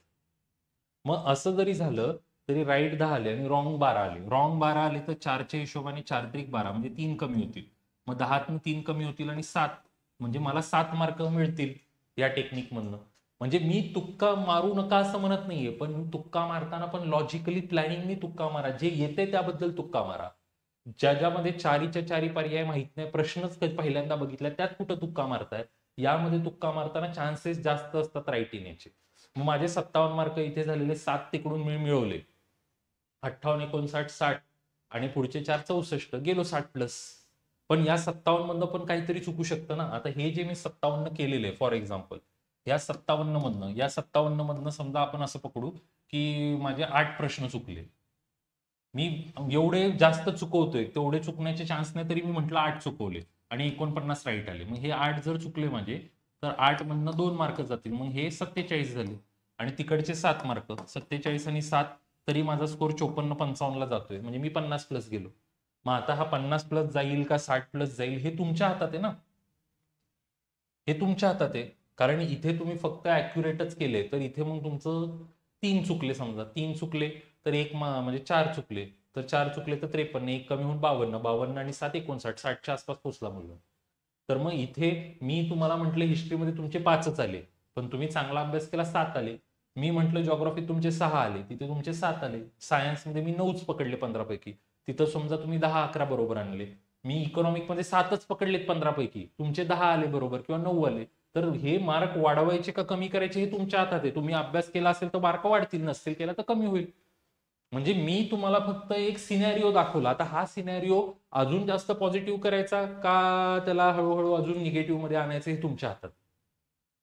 Speaker 1: मग असं जरी झालं तरी राईट 10 आले आणि रॉंग 12 आले. रॉंग 12 आले तर 4च्या हिशोबाने 4 त्रिक 12 म्हणजे 3 कमी होतील. मग 10तून 3 कमी होतील आणि 7 म्हणजे मला 7 मार्क मिळतील या टेक्निक मधनं. म्हणजे मी तुक्का मारू नका असं म्हणत नाहीये, पण तुक्का मारताना पण लॉजिकली प्लॅनिंगनी तुक्का मारा. जे येते त्याबद्दल तुक्का मारा. ज्याच्यामध्ये चारीच्या चारी पर्याय माहित नाही, प्रश्नच पहिल्यांदा बघितलाय, त्यात कुठं तुक्का मारताय? यामध्ये तुक्का मारताना चान्सेस जास्त असतात राईट येण्याचे. मग माझे 57 मार्क इथे झालेले, 7 तिकडून मी मिळवले, 58 59 60 आणि पुढचे 4 64, गेलो 60+. पण या 57 मधनं पण काहीतरी चुकू शकतं ना. आता हे जे मी 57 केलेले फॉर एक्झाम्पल, या 57 मधनं समजा आपण असं पकडू की माझे 8 प्रश्न चुकले. मी एवढे जास्त चुकवतोय, तेवढे चुकण्याचे चान्स नाही, तरी मी म्हटलं 8 चुकवले आणि 49 राईट आले. मग हे 8 जर चुकले माझे, तर 8 मधनं 2 मार्क जातील, मग हे 47 झाले. आणि तिकडचे 7 मार्क, 47 आणि 7, तरी माझा स्कोर 54-55 ला जातोय. म्हणजे मी 50+ गेलो. मग आता हा 50+ जाईल का 60+ जाईल हे तुमच्या हातात आहे ना. हे तुमच्या हातात आहे. कारण इथे तुम्ही फक्त ऍक्युरेटच केले, तर इथे मग तुमचं 3 चुकले, समजा 3 चुकले तर एक म्हणजे 4 चुकले, तर 4 चुकले तर 53, एक कमी होऊन 52, 52 आणि 7 59, 60च्या आसपास पोहोचला मुलं. तर मग इथे मी तुम्हाला म्हटलं हिस्ट्रीमध्ये तुमचे 5च आले, पण तुम्ही चांगला अभ्यास केला 7 आले. मी म्हटलं जॉग्राफीत तुमचे 6 आले, तिथे तुमचे 7 आले. सायन्समध्ये मी 9च पकडले 15 पैकी, तिथं समजा तुम्ही 10-11 बरोबर आणले. मी इकॉनॉमिकमध्ये 7च पकडलेत 15 पैकी, तुमचे 10 आले बरोबर किंवा 9 आले. तर हे मार्क वाढवायचे का कमी करायचे हे तुमच्या हातात आहे. तुम्ही अभ्यास केला असेल तर मार्क वाढतील, नसेल केला तर कमी होईल. म्हणजे मी तुम्हाला फक्त एक सिनॅरिओ दाखवला. आता हा सिनॅरिओ अजून जास्त पॉझिटिव्ह करायचा का त्याला हळूहळू अजून निगेटिव्ह मध्ये आणायचं हे तुमच्या हातात.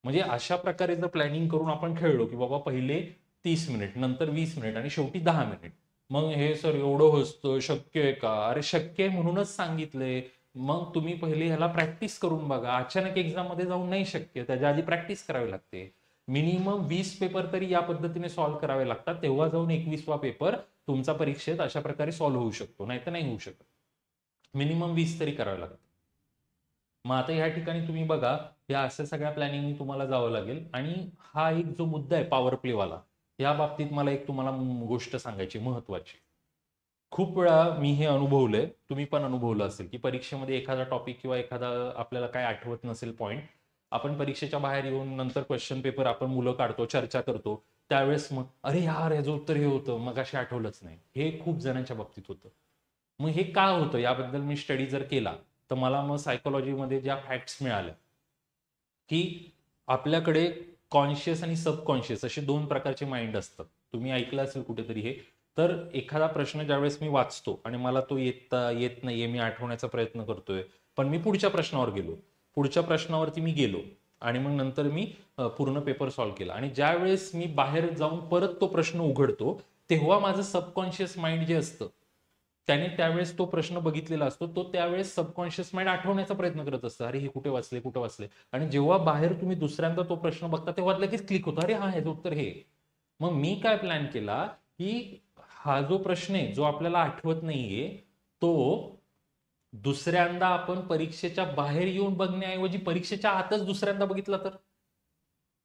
Speaker 1: म्हणजे अशा प्रकारे जर प्लॅनिंग करून आपण खेळलो की बाबा पहिले 30 मिनिट, नंतर 20 मिनिट आणि शेवटी 10 मिनिट, मग हे सर एवढं असतं, शक्य आहे का? अरे शक्य आहे म्हणूनच सांगितलंय. मग तुम्ही पहिले ह्याला प्रॅक्टिस करून बघा. अचानक एक्झाम मध्ये जाऊन नाही शक्य, त्याच्या आधी प्रॅक्टिस करावी लागते. मिनिमम 20 पेपर तरी या पद्धतीने सॉल्व्ह करावे लागतात, तेव्हा जाऊन 21वा पेपर तुमचा परीक्षेत अशा प्रकारे सॉल्व्ह होऊ शकतो, नाही तर नाही होऊ शकत. मिनिमम 20 तरी करावे लागतात. मग आता या ठिकाणी तुम्ही बघा, या अशा सगळ्या प्लॅनिंगनी तुम्हाला जावं लागेल. आणि हा एक जो मुद्दा आहे पॉवर प्लेवाला, या बाबतीत मला एक तुम्हाला गोष्ट सांगायची महत्वाची. खूप वेळा मी हे अनुभवलंय, तुम्ही पण अनुभवलं असेल, की परीक्षेमध्ये एखादा टॉपिक किंवा एखादा आपल्याला काय आठवत नसेल पॉईंट, आपण परीक्षेच्या बाहेर येऊन नंतर क्वेश्चन पेपर आपण मुलं काढतो, चर्चा करतो, त्यावेळेस मग अरे यार याचं उत्तर हे होतं, मग अशी आठवलंच नाही. हे खूप जणांच्या बाबतीत होतं. मग हे का होतं याबद्दल मी स्टडी जर केला, तर मला मग सायकोलॉजीमध्ये ज्या फॅक्ट्स मिळाल्या, की आपल्याकडे कॉन्शियस आणि सबकॉन्शियस असे 2 प्रकारचे माइंड असतात. तुम्ही ऐकलं असेल कुठेतरी हे. तर एखादा प्रश्न ज्यावेळेस मी वाचतो आणि मला तो येत नाहीये, मी आठवण्याचा प्रयत्न करतोय, पण मी पुढच्या प्रश्नावर गेलो, पुढच्या प्रश्नावरती मी गेलो आणि मग नंतर मी पूर्ण पेपर सॉल्व्ह केला. आणि ज्यावेळेस मी बाहेर जाऊन परत तो प्रश्न उघडतो, तेव्हा माझं सबकॉन्शियस माइंड जे असतं, त्याने त्यावेळेस तो प्रश्न बघितलेला असतो, तो त्यावेळेस सबकॉन्शियस माइंड आठवण्याचा प्रयत्न करत असतं, अरे हे कुठे वाचले कुठे वाचले. आणि जेव्हा बाहेर तुम्ही दुसऱ्यांदा तो प्रश्न बघता, तेव्हा लगेच क्लिक होतं, अरे हा ह्याचं उत्तर हे. मग मी काय प्लॅन केला, की हा जो प्रश्न आहे जो आपल्याला आठवत नाहीये, तो दुसऱ्यांदा आपण परीक्षेच्या बाहेर येऊन बघण्याऐवजी परीक्षेच्या आतच दुसऱ्यांदा बघितला तर,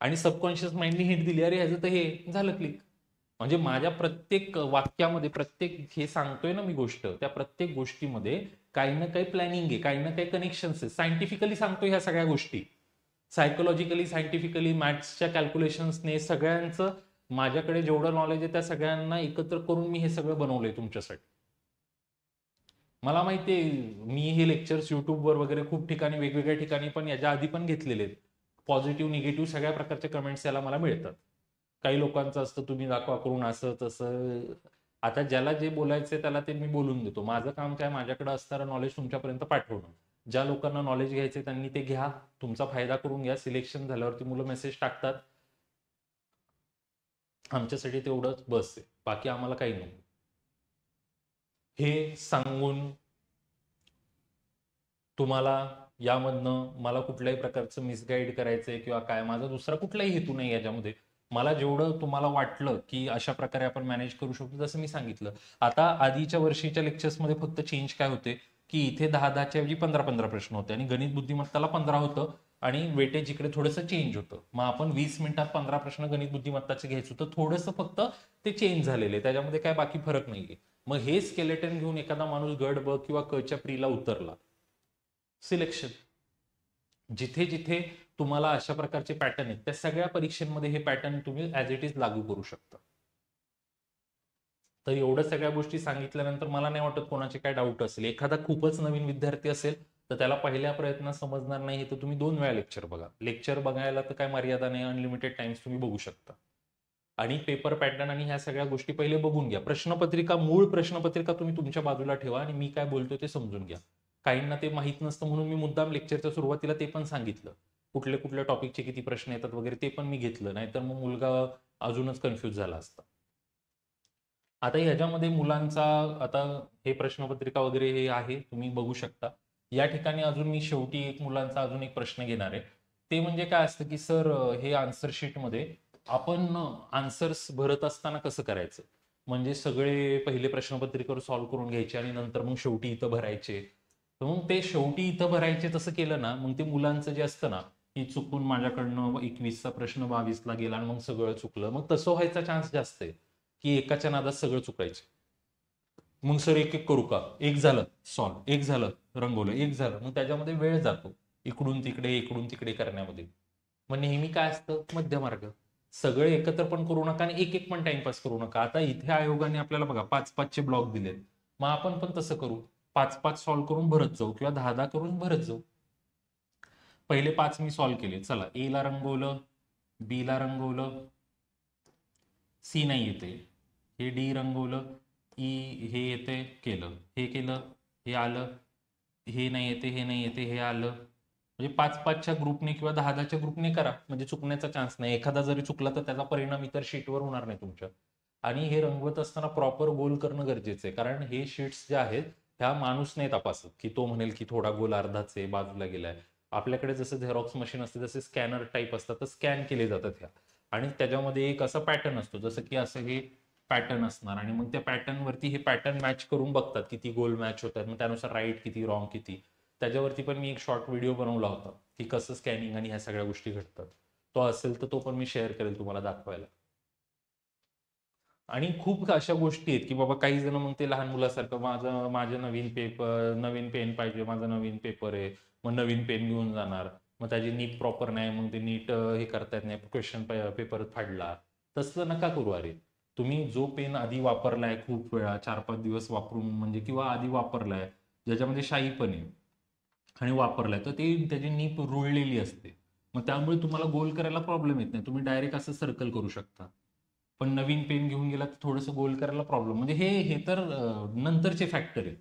Speaker 1: आणि सबकॉन्शियस माइंडनी हिंट दिली, अरे ह्याचं तर हे झालं क्लिक. म्हणजे माझ्या प्रत्येक वाक्यामध्ये, प्रत्येक हे सांगतोय ना मी गोष्ट, त्या प्रत्येक गोष्टीमध्ये काही ना काही प्लॅनिंग आहे, काही ना काही कनेक्शन्स आहे. सायंटिफिकली सांगतोय ह्या सगळ्या गोष्टी, सायकोलॉजिकली, सायंटिफिकली, मॅथ्सच्या कॅल्क्युलेशन्सने, सगळ्यांचं माझ्याकडे जेवढं नॉलेज आहे त्या सगळ्यांना एकत्र करून मी हे सगळं बनवलंय तुमच्यासाठी. मला माहितीये, मी हे लेक्चर्स युट्यूबवर वगैरे खूप ठिकाणी, वेगवेगळ्या ठिकाणी पण याच्या आधी पण घेतलेले आहेत. पॉझिटिव्ह, निगेटिव्ह सगळ्या प्रकारचे कमेंट्स याला मला मिळतात. काही लोकांचं असतं तुम्ही दाखवा करून असं तसं. आता ज्याला जे बोलायचंय त्याला ते मी बोलून देतो. माझं काम काय, माझ्याकडे असणारं नॉलेज तुमच्यापर्यंत पाठवणं. ज्या लोकांना नॉलेज घ्यायचे त्यांनी ते घ्या, तुमचा फायदा करून घ्या. सिलेक्शन झाल्यावरती मुलं मेसेज टाकतात, आमच्यासाठी तेवढंच बस आहे, बाकी आम्हाला काही नाही. हे सांगून तुम्हाला यामधनं मला कुठल्याही प्रकारचं मिसगाईड करायचंय किंवा काय, माझा दुसरा कुठलाही हेतू नाही याच्यामध्ये. मला जेवढं तुम्हाला वाटलं की अशा प्रकारे आपण मॅनेज करू शकतो, जसं मी सांगितलं. आता आधीच्या वर्षीच्या लेक्चर्समध्ये फक्त चेंज काय होते की इथे 10-10च्या ऐवजी 15-15 प्रश्न होते आणि गणित बुद्धिमत्ताला 15 होतं आणि वेटेज इकडे थोडंसं चेंज होतं. मग आपण 20 मिनिटात 15 प्रश्न गणित बुद्धिमत्ताचे घ्यायचं होतं, थोडंसं फक्त ते चेंज झालेले, त्याच्यामध्ये काय बाकी फरक नाहीये. मग हे स्केलेटन घेऊन एखादा माणूस गट ब किंवा क च्या प्रीला उतरला, सिलेक्शन. जिथे जिथे तुम्हाला अशा प्रकारचे पॅटर्न आहेत त्या सगळ्या परीक्षांमध्ये हे पॅटर्न तुम्ही ऍज इट इज लागू करू शकता. तर एवढं सगळ्या गोष्टी सांगितल्यानंतर मला नाही वाटत कोणाचे काय डाऊट असेल. एखादा खूपच नवीन विद्यार्थी असेल तर त्याला पहिल्या प्रयत्नात समजणार नाही तर तुम्ही 2 वेळा लेक्चर बघा. लेक्चर बघायला तर काय मर्यादा नाही, अनलिमिटेड टाइम्स तुम्ही बघू शकता. आणि पेपर पॅटर्न आणि ह्या सगळ्या गोष्टी पहिले बघून घ्या. प्रश्नपत्रिका, मूळ प्रश्नपत्रिका तुम्ही तुमच्या बाजूला ठेवा आणि मी काय बोलतोय ते समजून घ्या. काहींना ते माहित नसतं म्हणून मी मुद्दाम लेक्चरच्या सुरुवातीला ते पण सांगितलं. कुठले कुठल्या टॉपिकचे किती प्रश्न येतात वगैरे ते पण मी घेतलं, नाहीतर मग मुलगा अजूनच कन्फ्यूज झाला असता. आता ह्याच्यामध्ये मुलांचा, आता हे प्रश्नपत्रिका वगैरे हे आहे, तुम्ही बघू शकता. या ठिकाणी अजून मी शेवटी एक मुलांचा अजून एक प्रश्न घेणार आहे. ते म्हणजे काय असतं की सर, हे आन्सर शीटमध्ये आपण आन्सर्स भरत असताना कसं करायचं, म्हणजे सगळे पहिले प्रश्नपत्रिकेवर सॉल्व्ह करून घ्यायचे आणि नंतर मग शेवटी इथं भरायचे. तर मग ते शेवटी इथं भरायचे तसं केलं ना, मग ते मुलांचं जे असतं ना, की चुकून माझ्याकडनं 21चा प्रश्न 22ला गेला आणि मग सगळं चुकलं, मग तसं व्हायचा चान्स जास्त आहे की एकाच्या नादात सगळं चुकायचं. मग सर एक एक करू का, एक झालं सॉल्व, एक झालं रंगवलं, एक झालं, मग त्याच्यामध्ये वेळ जातो इकडून तिकडे इकडून तिकडे करण्यामध्ये. मग नेहमी काय असतं, मध्यमार्ग. सगळे एकत्र पण करू नका आणि एक एक पण टाइमपास करू नका. आता इथे आयोगाने आपल्याला बघा 5-5चे ब्लॉक दिलेत, मग आपण पण तसं करू. 5-5 सॉल्व्ह करून भरत जाऊ किंवा 10-10 करून भरत जाऊ. पहिले 5 मी सॉल्व्ह केले, चला ए ला रंगवलं, बी ला रंगवलं, सी नाही येते, हे डी रंगवलं, ई हे येते केलं, हे केलं, हे आलं, हे नाही येते, हे नाही येते, हे आलं. म्हणजे 5-5च्या ग्रुपने किंवा 10-10च्या ग्रुपने करा, म्हणजे चुकण्याचा चान्स नाही. एखादा जरी चुकला तर त्याचा परिणाम इतर शीटवर होणार नाही तुमच्या. आणि हे रंगवत असताना प्रॉपर गोल करणं गरजेचं आहे, कारण हे शीट्स जे आहेत ह्या माणूस नाही तपासत की तो म्हणेल की थोडा गोल अर्धाच आहे, बाजूला गेलाय. आपल्याकडे जसं झेरॉक्स मशीन असते जसे स्कॅनर टाईप असतात, तर स्कॅन केले जातात ह्या. आणि त्याच्यामध्ये एक असा पॅटर्न असतो, जसं की असं हे पॅटर्न असणार आणि मग त्या पॅटर्नवरती हे पॅटर्न मॅच करून बघतात किती गोल मॅच होतात, मग त्यानुसार राईट किती, रॉंग किती. त्याच्यावरती पण मी एक शॉर्ट व्हिडिओ बनवला होता की कसं स्कॅनिंग आणि ह्या सगळ्या गोष्टी घडतात. तो असेल तर तो पण मी शेअर करेल तुम्हाला दाखवायला. आणि खूप अशा गोष्टी आहेत की बाबा काही जण मग ते लहान मुलासारखं, माझं नवीन पेपर, नवीन पेन पाहिजे, माझा नवीन पेपर आहे, मग नवीन पेन घेऊन जाणार. मग त्याची नीट प्रॉपर नाही, मग ते नीट हे करता येत नाही, क्वेश्चन पेपर फाडला. तसं नका करू. अरे तुम्ही जो पेन आधी वापरलाय खूप वेळा, 4-5 दिवस वापरून, म्हणजे किंवा आधी वापरलाय, ज्याच्यामध्ये शाई पण आहे आणि वापरलाय, तर ते त्याची नीप रुळलेली असते. मग त्यामुळे तुम्हाला गोल करायला प्रॉब्लेम येत नाही, तुम्ही डायरेक्ट असं सर्कल करू शकता. पण नवीन पेन घेऊन गेला तर थोडंसं गोल करायला प्रॉब्लेम, म्हणजे हे हे तर नंतरचे फॅक्टर आहेत.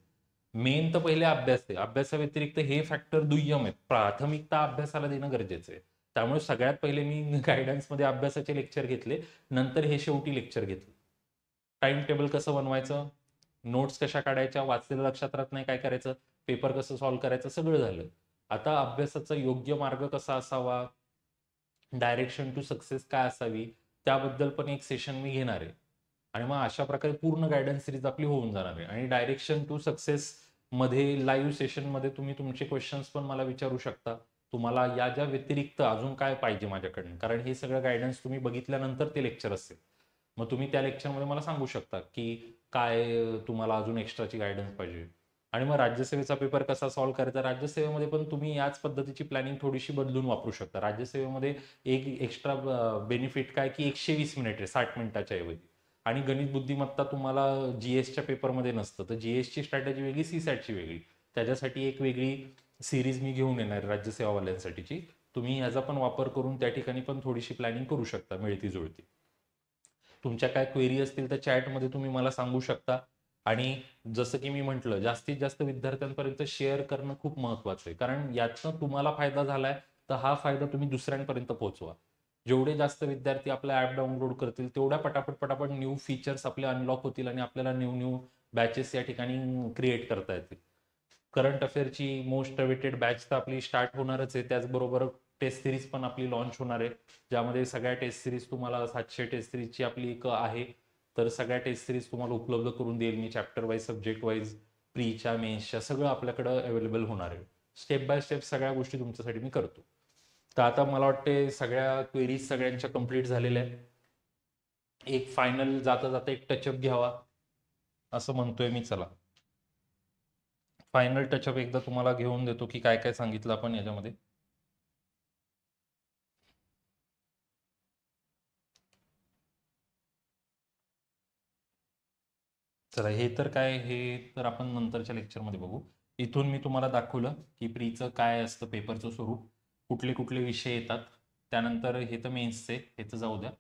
Speaker 1: मेन तर पहिले अभ्यास आहे, अभ्यासाव्यतिरिक्त हे फॅक्टर दुय्यम आहेत. प्राथमिकता अभ्यासाला देणं गरजेचं आहे. त्यामुळे सगळ्यात पहिले मी गायडन्समध्ये अभ्यासाचे लेक्चर घेतले, नंतर हे शेवटी लेक्चर घेतले. टाइम टेबल कसं बनवायचं, नोट्स कशा काढायच्या, वाचलेलं लक्षात राहत नाही काय करायचं, पेपर कसं सॉल्व्ह करायचं, सगळं झालं. आता अभ्यासाचा योग्य मार्ग कसा असावा, डायरेक्शन टू सक्सेस काय असावी, त्याबद्दल पण एक सेशन मी घेणार आहे. आणि मग अशा प्रकारे पूर्ण गायडन्स सिरीज आपली होऊन जाणार आहे. आणि डायरेक्शन टू सक्सेस मध्ये लाईव्ह सेशनमध्ये तुम्ही तुमचे क्वेश्चन्स पण मला विचारू शकता. तुम्हाला या ज्या व्यतिरिक्त अजून काय पाहिजे माझ्याकडनं, कारण हे सगळं गायडन्स तुम्ही बघितल्यानंतर ते लेक्चर असेल. मग तुम्ही त्या लेक्चरमध्ये मला सांगू शकता की काय तुम्हाला अजून एक्स्ट्राची गायडन्स पाहिजे. आणि मग राज्यसेवेचा पेपर कसा सॉल्व्ह करायचा, राज्यसेवेमध्ये पण तुम्ही याच पद्धतीची प्लॅनिंग थोडीशी बदलून वापरू शकता. राज्यसेवेमध्ये एक एक्स्ट्रा बेनिफिट काय की 120 मिनिट आहे 60 मिनिटाच्या ऐवजी. आणि गणित बुद्धिमत्ता तुम्हाला जीएसच्या पेपरमध्ये नसतं, तर जीएसची स्ट्रॅटेजी वेगळी, सीसॅटची वेगळी. त्याच्यासाठी एक वेगळी सिरीज मी घेऊन येणार राज्यसेवावाल्यांसाठीची. तुम्ही ह्याचा पण वापर करून त्या ठिकाणी पण थोडीशी प्लॅनिंग करू शकता मिळती जुळती. तुमच्या काय क्वेरी असतील तर चॅटमध्ये तुम्ही मला सांगू शकता. आणि जसं की मी म्हटलं, जास्तीत जास्त विद्यार्थ्यांपर्यंत शेअर करणं खूप महत्त्वाचं आहे. कारण यातनं तुम्हाला फायदा झालाय, तर हा फायदा तुम्ही दुसऱ्यांपर्यंत पोहोचवा. जेवढे जास्त विद्यार्थी आपला ॲप डाउनलोड करतील, तेवढ्या पटापट पटापट न्यू फीचर्स आपले अनलॉक होतील आणि आपल्याला न्यू न्यू बॅचेस या ठिकाणी क्रिएट करता येतील. करंट अफेअरची मोस्ट अवेटेड बॅच तर आपली स्टार्ट होणारच आहे. त्याचबरोबर टेस्ट सिरीज पण आपली लॉन्च होणार आहे, ज्यामध्ये सगळ्या टेस्ट सिरीज तुम्हाला 700 टेस्ट सिरीजची आपली एक आहे. तर सगळ्या टेस्ट सिरीज तुम्हाला उपलब्ध करून देईल मी, चॅप्टर वाईज, सब्जेक्ट वाईज, प्रीच्या, मेन्सच्या सगळं आपल्याकडं अवेलेबल होणार आहे. स्टेप बाय स्टेप सगळ्या गोष्टी तुमच्यासाठी मी करतो. तर आता मला वाटते सगळ्या क्वेरीज सगळ्यांच्या कंप्लीट झालेल्या आहेत. एक फायनल जाता जाता एक टचअप घ्यावा असं म्हणतोय मी. चला, फायनल टचअप एकदा तुम्हाला घेऊन देतो की काय काय सांगितलं आपण याच्यामध्ये. चला, हे तर काय, हे तर आपण नंतरच्या लेक्चरमध्ये बघू. इथून मी तुम्हाला दाखवलं की प्रीचं काय असतं पेपरचं स्वरूप, कुठले कुठले विषय येतात. त्यानंतर हे तर मेन्सचे, हे तर जाऊ द्या.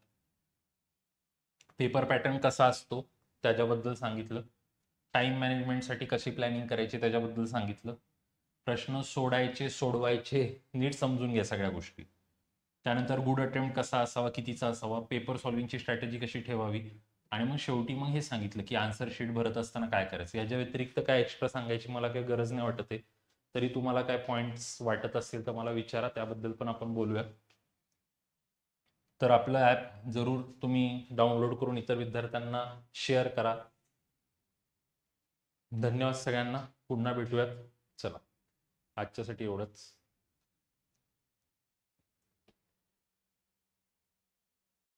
Speaker 1: पेपर पॅटर्न कसा असतो त्याच्याबद्दल सांगितलं. टाइम मॅनेजमेंटसाठी कशी प्लॅनिंग करायची त्याच्याबद्दल सांगितलं. प्रश्न सोडायचे, सोडवायचे नीट समजून घ्या सगळ्या गोष्टी. त्यानंतर गुड अटेम्प्ट कसा असावा, कितीचा असावा, पेपर सॉल्व्हिंगची स्ट्रॅटेजी कशी ठेवावी. आणि मग शेवटी मग हे सांगितलं की आन्सर शीट भरत असताना काय करायचं. याच्या व्यतिरिक्त काय एक्स्ट्रा सांगायची मला काही गरज नाही वाटत आहे. तरी तुम्हाला काय पॉईंट्स वाटत असतील तर मला विचारा, त्याबद्दल पण आपण बोलूया. तर आपलं ॲप जरूर तुम्ही डाउनलोड करून इतर विद्यार्थ्यांना शेअर करा. धन्यवाद सगळ्यांना. पुन्हा भेटूयात. चला, आजच्यासाठी एवढंच.